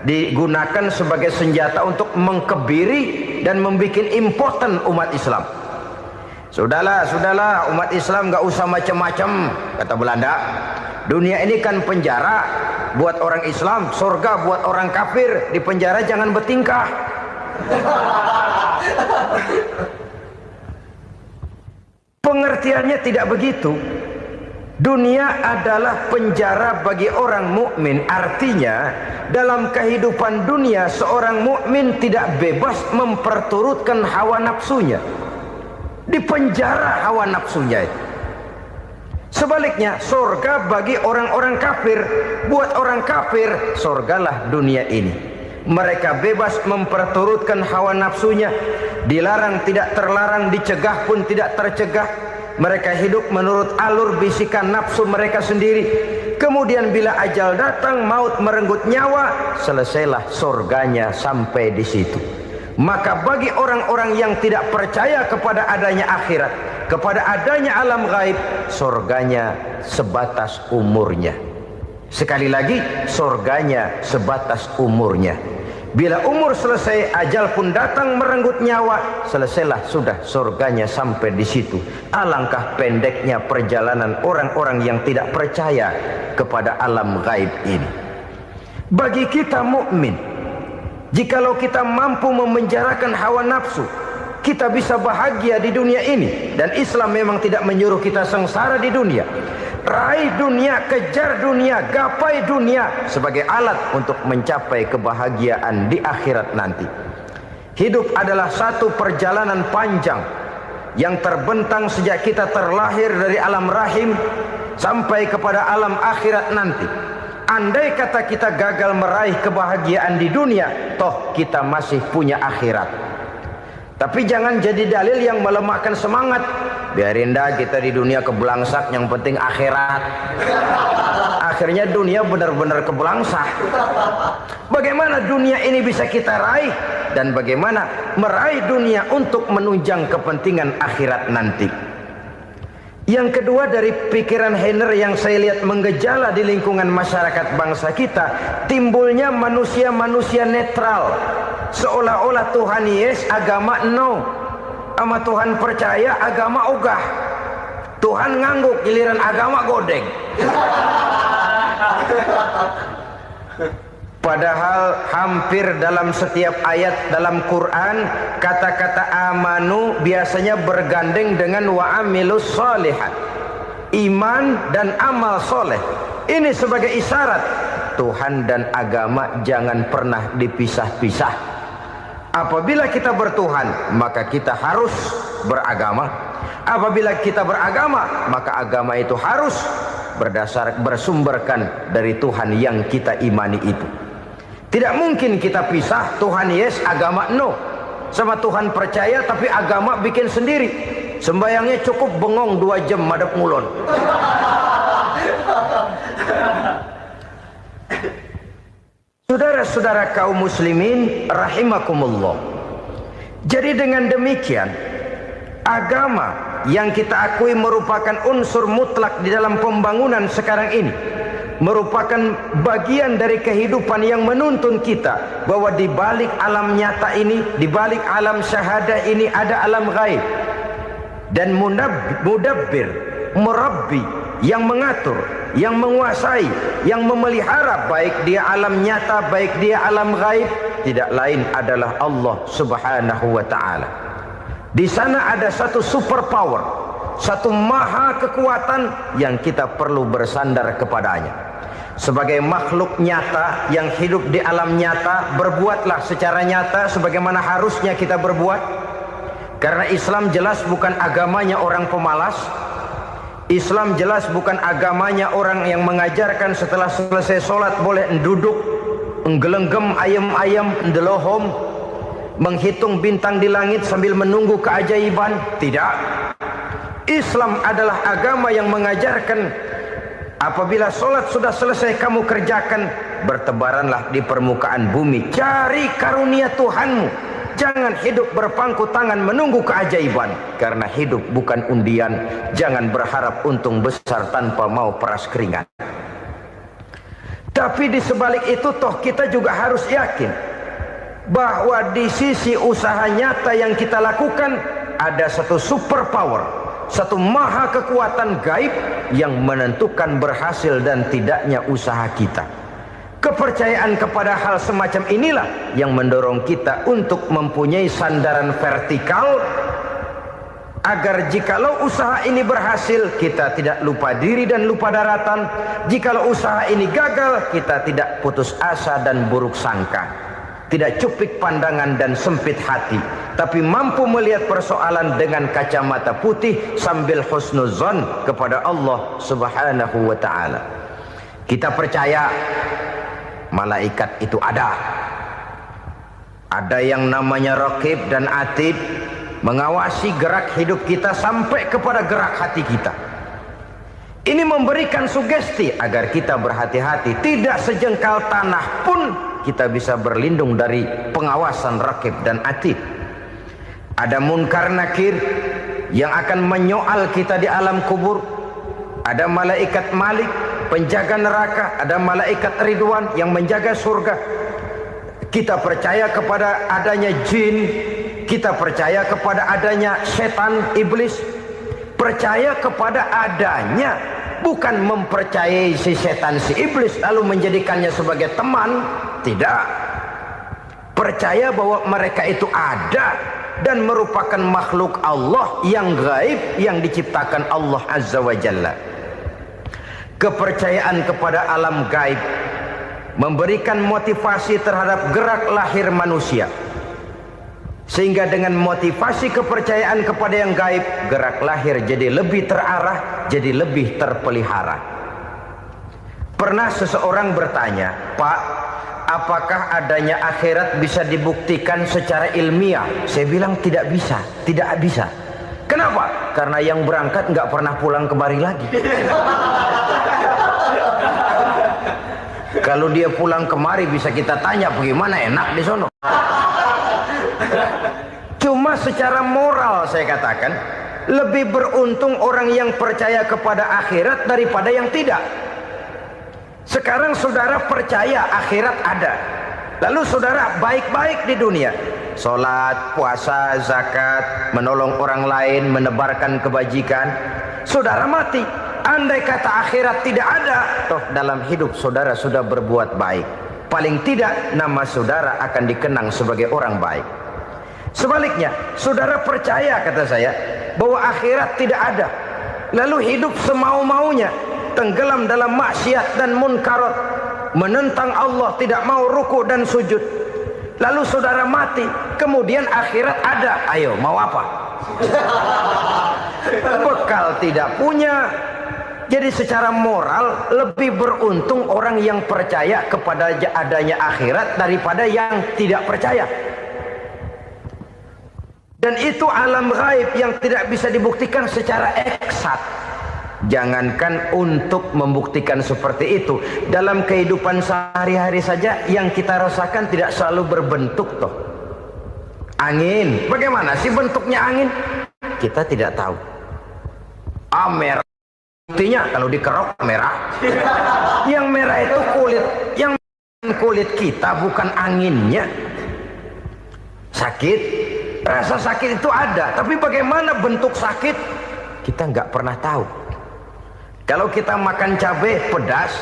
digunakan sebagai senjata untuk mengkebiri dan membuat impoten umat Islam. Sudahlah umat Islam gak usah macam-macam, kata Belanda. Dunia ini kan penjara buat orang Islam, surga buat orang kafir. Di penjara jangan bertingkah. Pengertiannya tidak begitu. Dunia adalah penjara bagi orang mukmin. Artinya dalam kehidupan dunia seorang mukmin tidak bebas memperturutkan hawa nafsunya. Di penjara hawa nafsunya itu. Sebaliknya surga bagi orang-orang kafir. Buat orang kafir, surgalah dunia ini. Mereka bebas memperturutkan hawa nafsunya, dilarang tidak terlarang, dicegah pun tidak tercegah. Mereka hidup menurut alur bisikan nafsu mereka sendiri. Kemudian bila ajal datang, maut merenggut nyawa, selesailah surganya sampai di situ. Maka bagi orang-orang yang tidak percaya kepada adanya akhirat, kepada adanya alam gaib, surganya sebatas umurnya. Sekali lagi, surganya sebatas umurnya. Bila umur selesai, ajal pun datang merenggut nyawa, selesailah sudah surganya sampai di situ. Alangkah pendeknya perjalanan orang-orang yang tidak percaya kepada alam gaib ini. Bagi kita mukmin, jikalau kita mampu memenjarakan hawa nafsu, kita bisa bahagia di dunia ini. Dan Islam memang tidak menyuruh kita sengsara di dunia. Raih dunia, kejar dunia, gapai dunia sebagai alat untuk mencapai kebahagiaan di akhirat nanti. Hidup adalah satu perjalanan panjang yang terbentang sejak kita terlahir dari alam rahim sampai kepada alam akhirat nanti. Andai kata kita gagal meraih kebahagiaan di dunia, toh kita masih punya akhirat. Tapi jangan jadi dalil yang melemahkan semangat. Biarin dah kita di dunia kebelangsak, yang penting akhirat. Akhirnya dunia benar-benar kebelangsak. Bagaimana dunia ini bisa kita raih, dan bagaimana meraih dunia untuk menunjang kepentingan akhirat nanti. Yang kedua, dari pikiran Heiner yang saya lihat menggejala di lingkungan masyarakat bangsa kita, timbulnya manusia-manusia netral. Seolah-olah Tuhan yes, agama no. Sama Tuhan percaya, agama ogah. Tuhan ngangguk, giliran agama godeng. Padahal hampir dalam setiap ayat dalam Quran, kata-kata amanu biasanya bergandeng dengan wa amilus sholihat. Iman dan amal soleh. Ini sebagai isyarat Tuhan dan agama jangan pernah dipisah-pisah. Apabila kita bertuhan, maka kita harus beragama. Apabila kita beragama, maka agama itu harus bersumberkan dari Tuhan yang kita imani itu. Tidak mungkin kita pisah, Tuhan yes, agama no. Sama Tuhan percaya tapi agama bikin sendiri. Sembayangnya cukup bengong 2 jam madep ngulon. Saudara-saudara kaum muslimin rahimakumullah. Jadi dengan demikian, agama yang kita akui merupakan unsur mutlak di dalam pembangunan sekarang ini, merupakan bagian dari kehidupan yang menuntun kita bahwa di balik alam nyata ini, di balik alam syahadah ini ada alam gaib. Dan mudabbir, murabbi, yang mengatur, yang menguasai, yang memelihara baik dia alam nyata, baik dia alam gaib, tidak lain adalah Allah Subhanahu wa ta'ala. Di sana ada satu super power, satu maha kekuatan yang kita perlu bersandar kepadanya. Sebagai makhluk nyata yang hidup di alam nyata, berbuatlah secara nyata sebagaimana harusnya kita berbuat. Karena Islam jelas bukan agamanya orang pemalas. Islam jelas bukan agamanya orang yang mengajarkan setelah selesai sholat boleh duduk, nggelenggem ayam-ayam, ndelohom, menghitung bintang di langit sambil menunggu keajaiban. Tidak. Islam adalah agama yang mengajarkan apabila sholat sudah selesai kamu kerjakan, bertebaranlah di permukaan bumi, cari karunia Tuhanmu. Jangan hidup berpangku tangan menunggu keajaiban. Karena hidup bukan undian. Jangan berharap untung besar tanpa mau peras keringat. Tapi di sebalik itu toh kita juga harus yakin bahwa di sisi usaha nyata yang kita lakukan ada satu super power, satu maha kekuatan gaib yang menentukan berhasil dan tidaknya usaha kita. Kepercayaan kepada hal semacam inilah yang mendorong kita untuk mempunyai sandaran vertikal, agar jikalau usaha ini berhasil, kita tidak lupa diri dan lupa daratan. Jikalau usaha ini gagal, kita tidak putus asa dan buruk sangka, tidak cupik pandangan dan sempit hati, tapi mampu melihat persoalan dengan kacamata putih sambil husnuzon kepada Allah Subhanahu wa ta'ala. Kita percaya malaikat itu ada. Ada yang namanya raqib dan atid, mengawasi gerak hidup kita sampai kepada gerak hati kita. Ini memberikan sugesti agar kita berhati-hati. Tidak sejengkal tanah pun kita bisa berlindung dari pengawasan raqib dan atid. Ada munkar nakir yang akan menyoal kita di alam kubur. Ada malaikat Malik, penjaga neraka. Ada malaikat Ridwan yang menjaga surga. Kita percaya kepada adanya jin, kita percaya kepada adanya setan, iblis. Percaya kepada adanya, bukan mempercayai si setan, si iblis lalu menjadikannya sebagai teman. Tidak. Percaya bahwa mereka itu ada dan merupakan makhluk Allah yang gaib, yang diciptakan Allah Azza wa Jalla. Kepercayaan kepada alam gaib memberikan motivasi terhadap gerak lahir manusia, sehingga dengan motivasi kepercayaan kepada yang gaib, gerak lahir jadi lebih terarah, jadi lebih terpelihara. Pernah seseorang bertanya, "Pak, apakah adanya akhirat bisa dibuktikan secara ilmiah?" Saya bilang tidak bisa, tidak bisa. Kenapa? Karena yang berangkat nggak pernah pulang kemari lagi. Kalau dia pulang kemari bisa kita tanya bagaimana enak di sono. Cuma secara moral saya katakan, lebih beruntung orang yang percaya kepada akhirat daripada yang tidak. Sekarang saudara percaya akhirat ada, lalu saudara baik-baik di dunia, sholat, puasa, zakat, menolong orang lain, menebarkan kebajikan. Saudara mati, andai kata akhirat tidak ada, toh dalam hidup saudara sudah berbuat baik. Paling tidak nama saudara akan dikenang sebagai orang baik. Sebaliknya, saudara percaya, kata saya, bahwa akhirat tidak ada, lalu hidup semau-maunya, tenggelam dalam maksiat dan munkarat, menentang Allah, tidak mau ruku dan sujud. Lalu saudara mati, kemudian akhirat ada. Ayo, mau apa? Bekal tidak punya. Jadi secara moral lebih beruntung orang yang percaya kepada adanya akhirat daripada yang tidak percaya. Dan itu alam gaib yang tidak bisa dibuktikan secara eksat. Jangankan untuk membuktikan seperti itu, dalam kehidupan sehari-hari saja yang kita rasakan tidak selalu berbentuk toh. Angin, bagaimana sih bentuknya angin? Kita tidak tahu. Merah, buktinya kalau dikerok merah. Yang merah itu kulit, yang kulit kita bukan anginnya. Sakit, rasa sakit itu ada, tapi bagaimana bentuk sakit kita nggak pernah tahu. Kalau kita makan cabai pedas,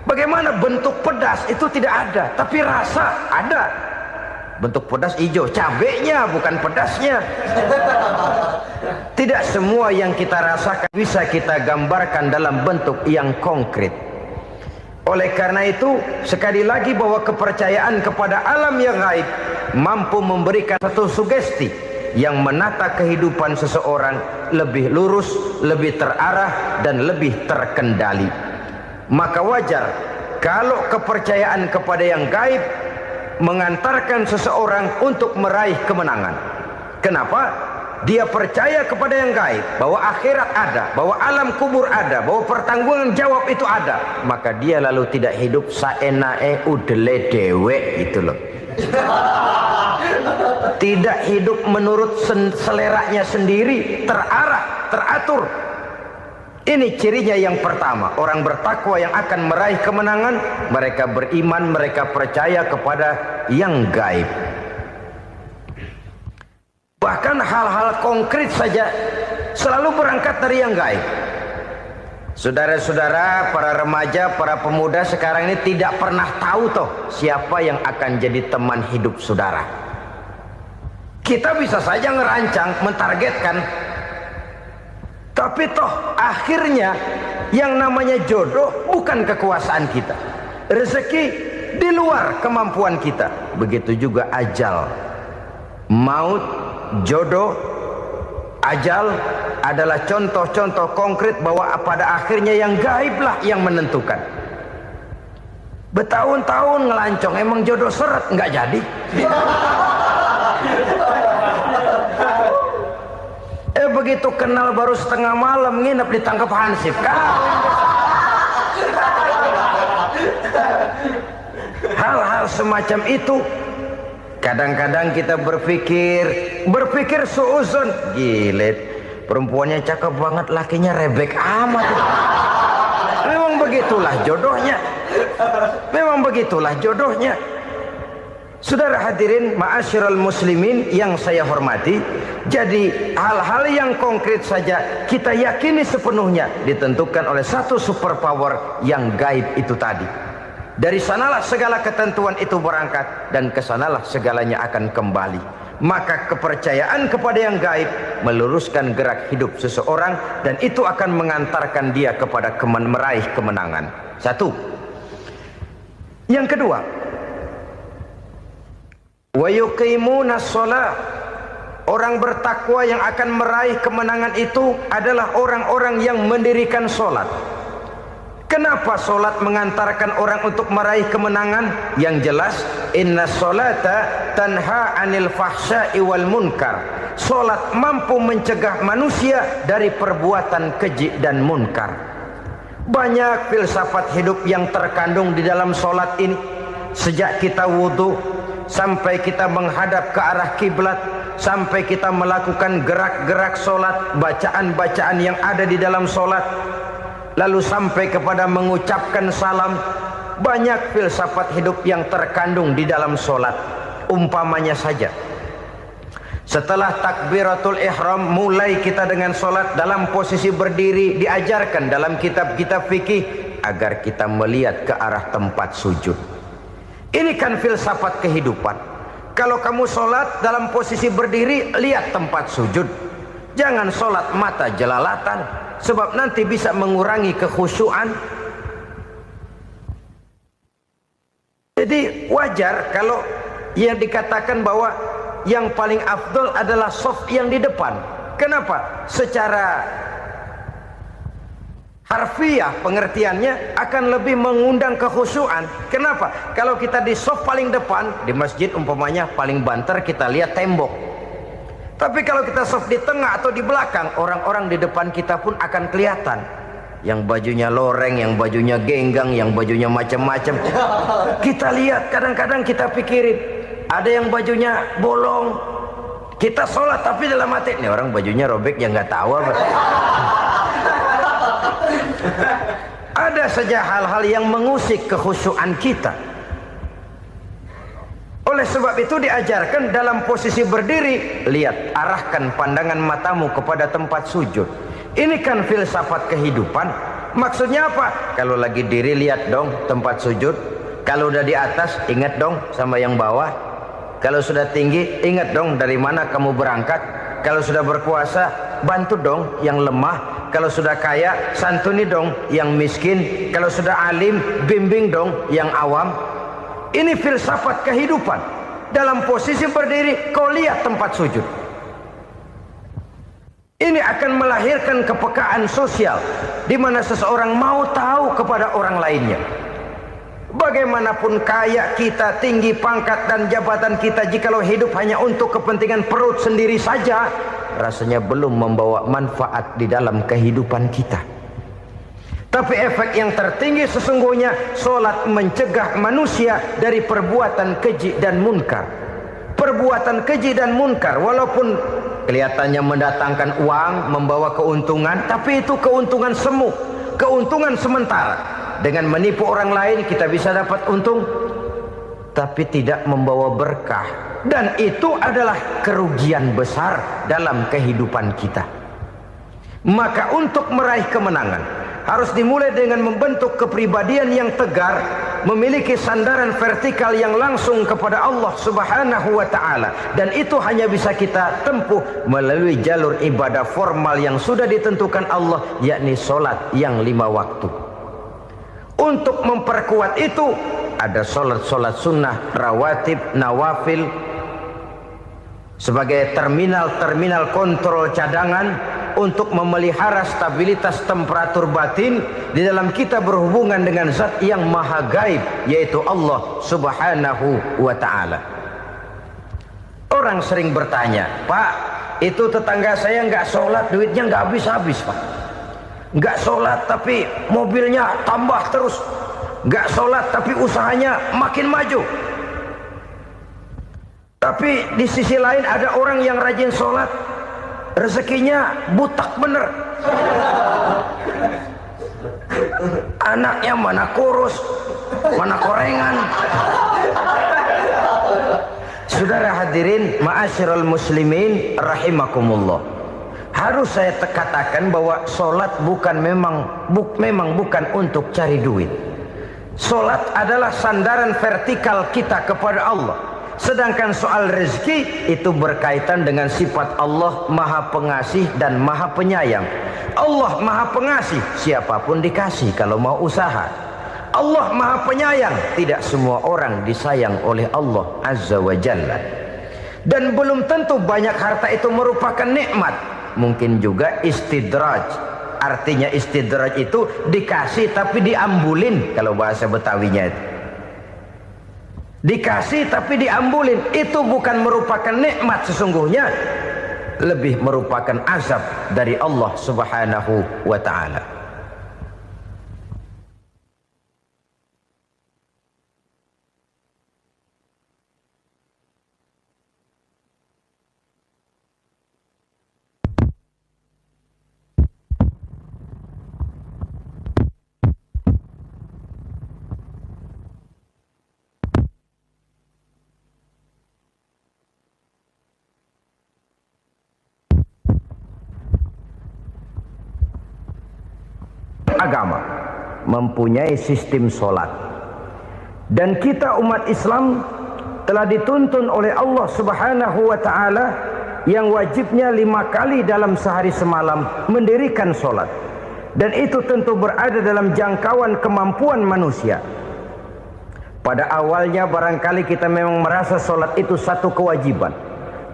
bagaimana bentuk pedas itu tidak ada, tapi rasa ada. Bentuk pedas hijau, cabainya bukan pedasnya. Tidak semua yang kita rasakan bisa kita gambarkan dalam bentuk yang konkret. Oleh karena itu, sekali lagi bahwa kepercayaan kepada alam yang gaib mampu memberikan satu sugesti yang menata kehidupan seseorang lebih lurus, lebih terarah, dan lebih terkendali. Maka wajar kalau kepercayaan kepada yang gaib mengantarkan seseorang untuk meraih kemenangan. Kenapa? Dia percaya kepada yang gaib, bahwa akhirat ada, bahwa alam kubur ada, bahwa pertanggungan jawab itu ada. Maka dia lalu tidak hidup saenae udele dewe, itu loh. Tidak hidup menurut seleranya sendiri, terarah, teratur. Ini cirinya yang pertama. Orang bertakwa yang akan meraih kemenangan, mereka beriman, mereka percaya kepada yang gaib. Bahkan hal-hal konkret saja selalu berangkat dari yang gaib. Saudara-saudara, para remaja, para pemuda sekarang ini tidak pernah tahu toh siapa yang akan jadi teman hidup saudara. Kita bisa saja ngerancang, mentargetkan, tapi toh akhirnya yang namanya jodoh bukan kekuasaan kita. Rezeki di luar kemampuan kita. Begitu juga ajal. Maut, jodoh, ajal adalah contoh-contoh konkret bahwa pada akhirnya yang gaiblah yang menentukan. Bertahun-tahun ngelancong, emang jodoh seret, nggak jadi. Begitu kenal baru setengah malam nginep ditangkap hansip kan. Hal-hal semacam itu kadang-kadang kita berpikir suuzon, gilet, perempuannya cakep banget, lakinya rebek amat. Memang begitulah jodohnya. Memang begitulah jodohnya. Saudara hadirin ma'asyiral muslimin yang saya hormati, jadi hal-hal yang konkret saja kita yakini sepenuhnya ditentukan oleh satu superpower yang gaib itu tadi. Dari sanalah segala ketentuan itu berangkat dan kesanalah segalanya akan kembali. Maka kepercayaan kepada yang gaib meluruskan gerak hidup seseorang dan itu akan mengantarkan dia kepada meraih kemenangan. Satu. Yang kedua, wa yuqimuna shalah. Orang bertakwa yang akan meraih kemenangan itu adalah orang-orang yang mendirikan sholat. Kenapa sholat mengantarkan orang untuk meraih kemenangan? Yang jelas, inna sholata tanha anil fahsya'i wal munkar. Sholat mampu mencegah manusia dari perbuatan keji dan munkar. Banyak filsafat hidup yang terkandung di dalam sholat ini. Sejak kita wudhu sampai kita menghadap ke arah kiblat, sampai kita melakukan gerak-gerak sholat, bacaan-bacaan yang ada di dalam sholat, lalu sampai kepada mengucapkan salam. Banyak filsafat hidup yang terkandung di dalam sholat. Umpamanya saja, setelah takbiratul ihram mulai kita dengan sholat dalam posisi berdiri, diajarkan dalam kitab-kitab fikih agar kita melihat ke arah tempat sujud. Ini kan filsafat kehidupan. Kalau kamu sholat dalam posisi berdiri, lihat tempat sujud. Jangan sholat mata jelalatan, sebab nanti bisa mengurangi kekhusyuan. Jadi wajar kalau yang dikatakan bahwa yang paling afdol adalah shaf yang di depan. Kenapa? Secara harfiah pengertiannya akan lebih mengundang kekhusyuan. Kenapa? Kalau kita di shaf paling depan di masjid umpamanya paling banter kita lihat tembok. Tapi kalau kita soft di tengah atau di belakang, orang-orang di depan kita pun akan kelihatan. Yang bajunya loreng, yang bajunya genggang, yang bajunya macam-macam. Kita lihat, kadang-kadang kita pikirin, ada yang bajunya bolong. Kita sholat tapi dalam hati, nih orang bajunya robek yang nggak tahu apa. Ada saja hal-hal yang mengusik kekhusyuan kita. Oleh sebab itu diajarkan dalam posisi berdiri, lihat, arahkan pandangan matamu kepada tempat sujud. Ini kan filsafat kehidupan. Maksudnya apa? Kalau lagi diri, lihat dong tempat sujud. Kalau udah di atas, ingat dong sama yang bawah. Kalau sudah tinggi, ingat dong dari mana kamu berangkat. Kalau sudah berkuasa, bantu dong yang lemah. Kalau sudah kaya, santuni dong yang miskin. Kalau sudah alim, bimbing dong yang awam. Ini filsafat kehidupan. Dalam posisi berdiri, kau lihat tempat sujud. Ini akan melahirkan kepekaan sosial, di mana seseorang mau tahu kepada orang lainnya. Bagaimanapun kaya kita, tinggi pangkat dan jabatan kita, jikalau hidup hanya untuk kepentingan perut sendiri saja, rasanya belum membawa manfaat di dalam kehidupan kita. Tapi efek yang tertinggi sesungguhnya, solat mencegah manusia dari perbuatan keji dan munkar. Perbuatan keji dan munkar, walaupun kelihatannya mendatangkan uang, membawa keuntungan, tapi itu keuntungan semu, keuntungan sementara. Dengan menipu orang lain kita bisa dapat untung, tapi tidak membawa berkah. Dan itu adalah kerugian besar dalam kehidupan kita. Maka untuk meraih kemenangan, harus dimulai dengan membentuk kepribadian yang tegar, memiliki sandaran vertikal yang langsung kepada Allah Subhanahu wa ta'ala. Dan itu hanya bisa kita tempuh melalui jalur ibadah formal yang sudah ditentukan Allah, yakni solat yang 5 waktu. Untuk memperkuat itu, ada solat-solat sunnah, rawatib, nawafil, sebagai terminal-terminal kontrol cadangan untuk memelihara stabilitas temperatur batin di dalam kita berhubungan dengan zat yang maha gaib, yaitu Allah Subhanahu wa ta'ala. Orang sering bertanya, Pak, itu tetangga saya nggak sholat, duitnya nggak habis-habis, Pak. Nggak sholat tapi mobilnya tambah terus. Nggak sholat tapi usahanya makin maju. Tapi di sisi lain ada orang yang rajin sholat, rezekinya butak bener. Anaknya mana kurus, mana korengan. Saudara hadirin ma'asyiral muslimin rahimakumullah. Harus saya katakan bahwa solat memang bukan untuk cari duit. Solat adalah sandaran vertikal kita kepada Allah. Sedangkan soal rezeki itu berkaitan dengan sifat Allah Maha Pengasih dan Maha Penyayang. Allah Maha Pengasih, siapapun dikasih kalau mau usaha. Allah Maha Penyayang, tidak semua orang disayang oleh Allah Azza wa Jalla. Dan belum tentu banyak harta itu merupakan nikmat. Mungkin juga istidraj. Artinya istidraj itu dikasih tapi diambulin, kalau bahasa Betawinya itu. Dikasih tapi diambulin, itu bukan merupakan nikmat sesungguhnya, lebih merupakan azab dari Allah Subhanahu wa ta'ala. Agama mempunyai sistem solat, dan kita umat Islam telah dituntun oleh Allah Subhanahu wa ta'ala yang wajibnya 5 kali dalam sehari semalam mendirikan solat, dan itu tentu berada dalam jangkauan kemampuan manusia. Pada awalnya barangkali kita memang merasa solat itu satu kewajiban,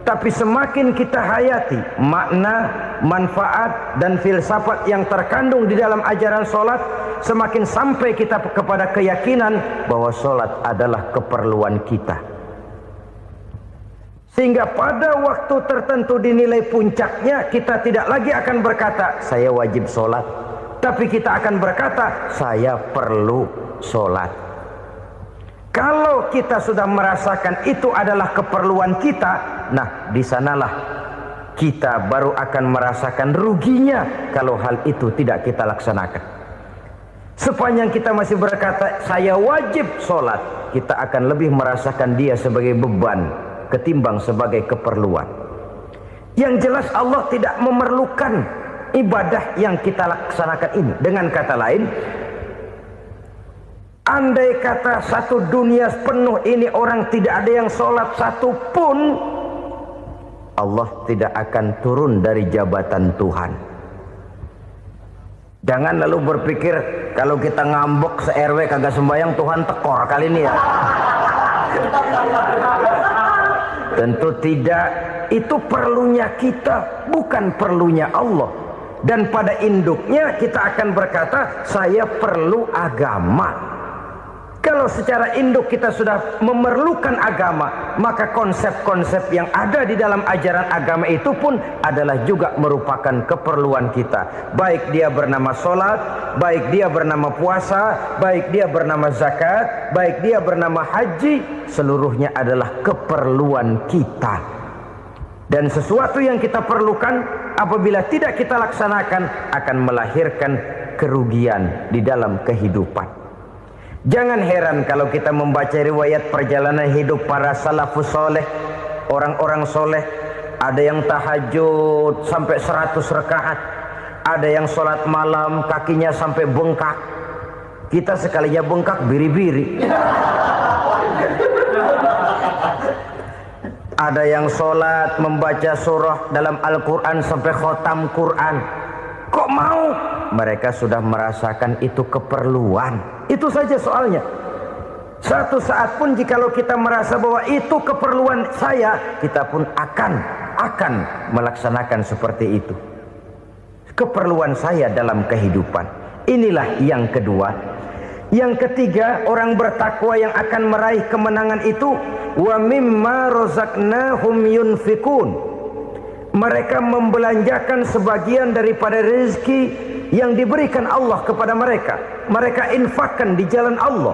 tapi semakin kita hayati makna, manfaat dan filsafat yang terkandung di dalam ajaran solat, semakin sampai kita kepada keyakinan bahwa solat adalah keperluan kita. Sehingga pada waktu tertentu dinilai puncaknya, kita tidak lagi akan berkata saya wajib sholat, tapi kita akan berkata saya perlu sholat. Kalau kita sudah merasakan itu adalah keperluan kita, nah di sanalah kita baru akan merasakan ruginya kalau hal itu tidak kita laksanakan. Sepanjang kita masih berkata saya wajib sholat, kita akan lebih merasakan dia sebagai beban ketimbang sebagai keperluan. Yang jelas Allah tidak memerlukan ibadah yang kita laksanakan ini. Dengan kata lain, andai kata satu dunia penuh ini orang tidak ada yang sholat satu pun, Allah tidak akan turun dari jabatan Tuhan. Jangan lalu berpikir kalau kita ngambek se-RW kagak sembahyang Tuhan tekor kali ini ya. Tentu tidak, itu perlunya kita, bukan perlunya Allah. Dan pada induknya kita akan berkata saya perlu agama. Kalau secara induk kita sudah memerlukan agama, maka konsep-konsep yang ada di dalam ajaran agama itu pun adalah juga merupakan keperluan kita. Baik dia bernama sholat, baik dia bernama puasa, baik dia bernama zakat, baik dia bernama haji, seluruhnya adalah keperluan kita. Dan sesuatu yang kita perlukan apabila tidak kita laksanakan akan melahirkan kerugian di dalam kehidupan. Jangan heran kalau kita membaca riwayat perjalanan hidup para salafus soleh, orang-orang soleh. Ada yang tahajud sampai 100 rakaat, ada yang sholat malam kakinya sampai bengkak. Kita sekalinya bengkak biri-biri. Ada yang sholat membaca surah dalam Al-Quran sampai khotam Quran. Kok mau? Mereka sudah merasakan itu keperluan. Itu saja soalnya. Satu saat pun jikalau kita merasa bahwa itu keperluan saya, kita pun akan melaksanakan seperti itu. Keperluan saya dalam kehidupan. Inilah yang kedua. Yang ketiga, orang bertakwa yang akan meraih kemenangan itu, wa mimma razaqnahum yunfikun. Mereka membelanjakan sebagian daripada rezeki yang diberikan Allah kepada mereka. Mereka infakkan di jalan Allah.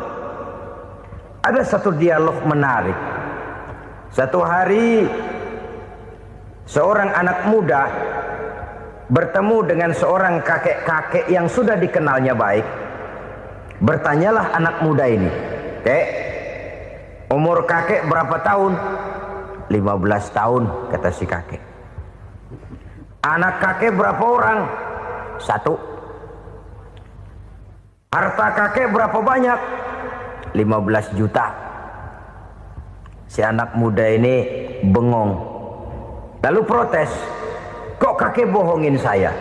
Ada satu dialog menarik. Satu hari seorang anak muda bertemu dengan seorang kakek-kakek yang sudah dikenalnya baik. Bertanyalah anak muda ini, "Kek, umur kakek berapa tahun?" 15 tahun, kata si kakek. "Anak kakek berapa orang?" 1. "Harta kakek berapa banyak?" 15 juta. Si anak muda ini bengong. Lalu protes, "Kok kakek bohongin saya?"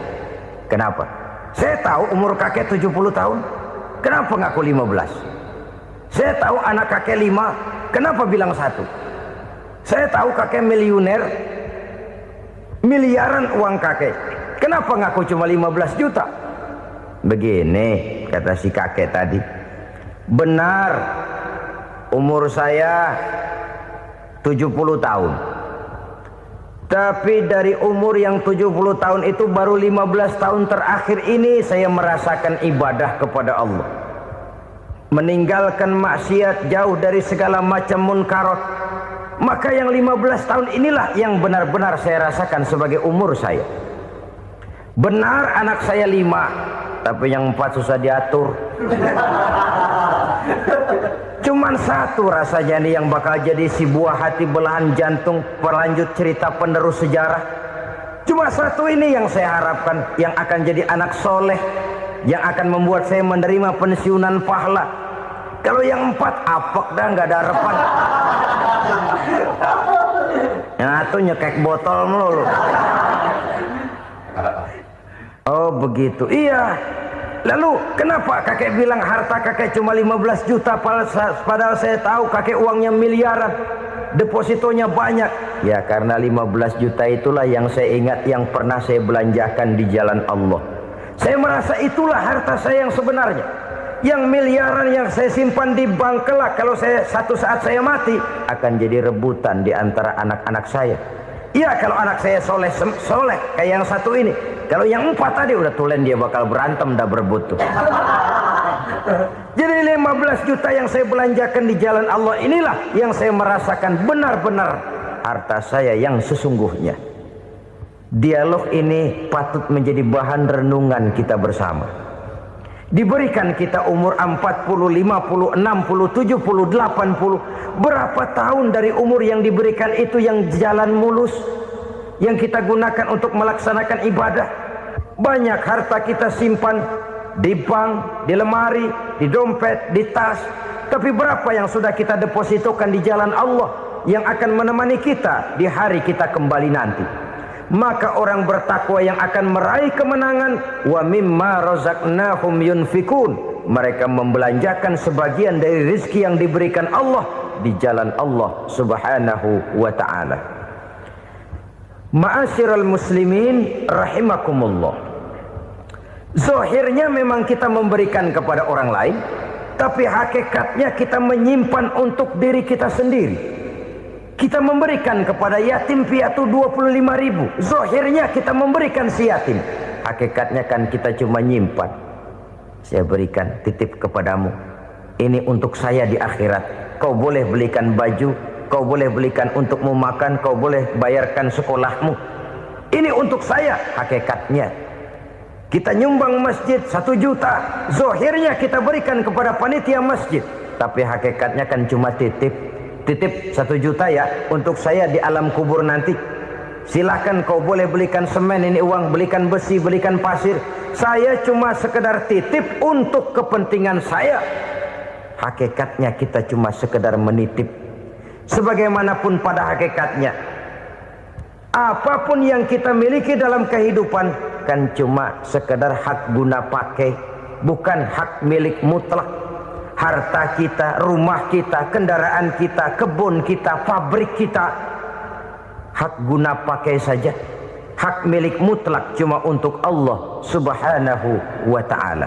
"Kenapa?" "Saya tahu umur kakek 70 tahun. Kenapa ngaku 15? Saya tahu anak kakek 5. Kenapa bilang 1? Saya tahu kakek miliuner, miliaran uang kakek. Kenapa ngaku cuma 15 juta? Begini, kata si kakek tadi. Benar, umur saya 70 tahun. Tapi dari umur yang 70 tahun itu baru 15 tahun terakhir ini saya merasakan ibadah kepada Allah. Meninggalkan maksiat, jauh dari segala macam munkarat. Maka yang 15 tahun inilah yang benar-benar saya rasakan sebagai umur saya. Benar anak saya 5, tapi yang 4 susah diatur. Cuman 1 rasanya nih yang bakal jadi si buah hati belahan jantung pelanjut cerita penerus sejarah. Cuma 1 ini yang saya harapkan, yang akan jadi anak soleh, yang akan membuat saya menerima pensiunan pahala. Kalau yang 4 apek dah, nggak ada harapan. Yang 1 nyekek botol melulu. Oh begitu, iya. Lalu kenapa kakek bilang harta kakek cuma 15 juta padahal saya tahu kakek uangnya miliaran, depositonya banyak? Ya karena 15 juta itulah yang saya ingat yang pernah saya belanjakan di jalan Allah. Saya merasa itulah harta saya yang sebenarnya. Yang miliaran yang saya simpan di bank kelak, kalau satu saat saya mati, akan jadi rebutan di antara anak-anak saya. Ya, kalau anak saya soleh kayak yang satu ini. Kalau yang 4 tadi udah tulen dia bakal berantem, dah berebut tuh. Jadi 15 juta yang saya belanjakan di jalan Allah inilah yang saya merasakan benar-benar harta saya yang sesungguhnya. Dialog ini patut menjadi bahan renungan kita bersama. Diberikan kita umur 40, 50, 60, 70, 80. Berapa tahun dari umur yang diberikan itu yang jalan mulus, yang kita gunakan untuk melaksanakan ibadah? Banyak harta kita simpan di bank, di lemari, di dompet, di tas. Tapi berapa yang sudah kita depositokan di jalan Allah yang akan menemani kita di hari kita kembali nanti? Maka orang bertakwa yang akan meraih kemenangan, wa mimma razaqnahum yunfikun, mereka membelanjakan sebagian dari rezeki yang diberikan Allah di jalan Allah Subhanahu wa ta'ala. Ma'asyiral muslimin rahimakumullah. Zahirnya memang kita memberikan kepada orang lain, tapi hakikatnya kita menyimpan untuk diri kita sendiri. Kita memberikan kepada yatim piatu 25.000. Zahirnya kita memberikan si yatim, hakikatnya kan kita cuma nyimpan. Saya berikan, titip kepadamu, ini untuk saya di akhirat. Kau boleh belikan baju, kau boleh belikan untukmu makan, kau boleh bayarkan sekolahmu. Ini untuk saya. Hakikatnya kita nyumbang masjid 1 juta, zahirnya kita berikan kepada panitia masjid, tapi hakikatnya kan cuma titip 1 juta ya, untuk saya di alam kubur nanti. Silahkan kau boleh belikan semen, ini uang, belikan besi, belikan pasir. Saya cuma sekedar titip untuk kepentingan saya. Hakikatnya kita cuma sekedar menitip. Sebagaimanapun pada hakikatnya, apapun yang kita miliki dalam kehidupan kan cuma sekedar hak guna pakai, bukan hak milik mutlak. Harta kita, rumah kita, kendaraan kita, kebun kita, pabrik kita, hak guna pakai saja. Hak milik mutlak cuma untuk Allah Subhanahu wa ta'ala.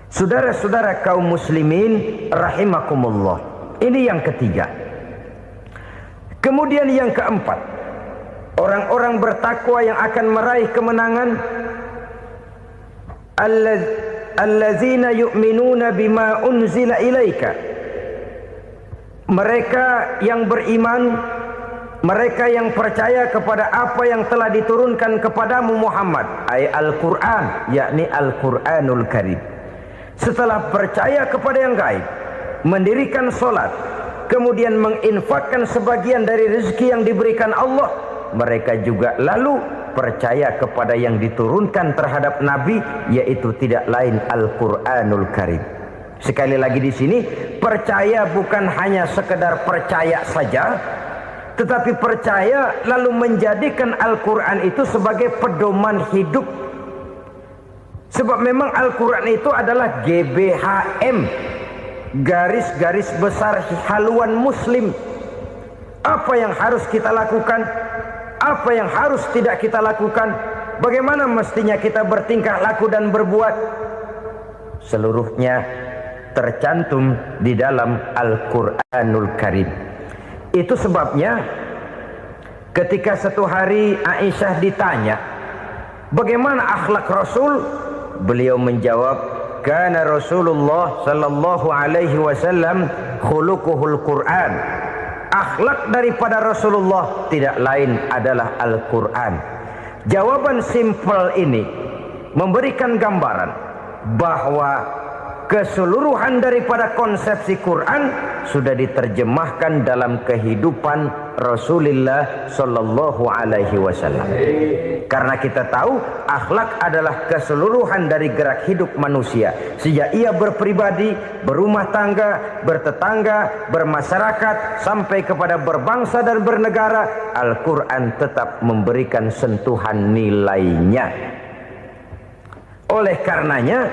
Saudara-saudara kaum muslimin rahimakumullah. Ini yang ketiga. Kemudian yang keempat, orang-orang bertakwa yang akan meraih kemenangan, allazina yu'minuna bima unzila ilaika. Mereka yang beriman, mereka yang percaya kepada apa yang telah diturunkan kepadamu Muhammad, ay Al-Quran, yakni Al-Quranul Karim. Setelah percaya kepada yang gaib, mendirikan solat, kemudian menginfakkan sebagian dari rezeki yang diberikan Allah, mereka juga lalu percaya kepada yang diturunkan terhadap Nabi, yaitu tidak lain Al-Quranul Karim. Sekali lagi di sini, percaya bukan hanya sekedar percaya saja, tetapi percaya lalu menjadikan Al-Quran itu sebagai pedoman hidup. Sebab memang Al-Quran itu adalah GBHM, garis-garis besar haluan muslim. Apa yang harus kita lakukan, apa yang harus tidak kita lakukan, bagaimana mestinya kita bertingkah laku dan berbuat, seluruhnya tercantum di dalam Al-Quranul Karim. Itu sebabnya ketika satu hari Aisyah ditanya bagaimana akhlak Rasul, beliau menjawab, kana Rasulullah sallallahu alaihi wasallam khuluquhul Quran. Akhlak daripada Rasulullah tidak lain adalah Al-Quran. Jawaban simpel ini memberikan gambaran bahwa keseluruhan daripada konsepsi Quran sudah diterjemahkan dalam kehidupan Rasulullah sallallahu alaihi wasallam. Karena kita tahu akhlak adalah keseluruhan dari gerak hidup manusia. Sejak ia berpribadi, berumah tangga, bertetangga, bermasyarakat, sampai kepada berbangsa dan bernegara, Al-Quran tetap memberikan sentuhan nilainya. Oleh karenanya,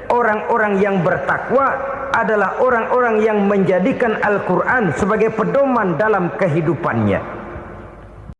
orang-orang yang bertakwa adalah orang-orang yang menjadikan Al-Quran sebagai pedoman dalam kehidupannya.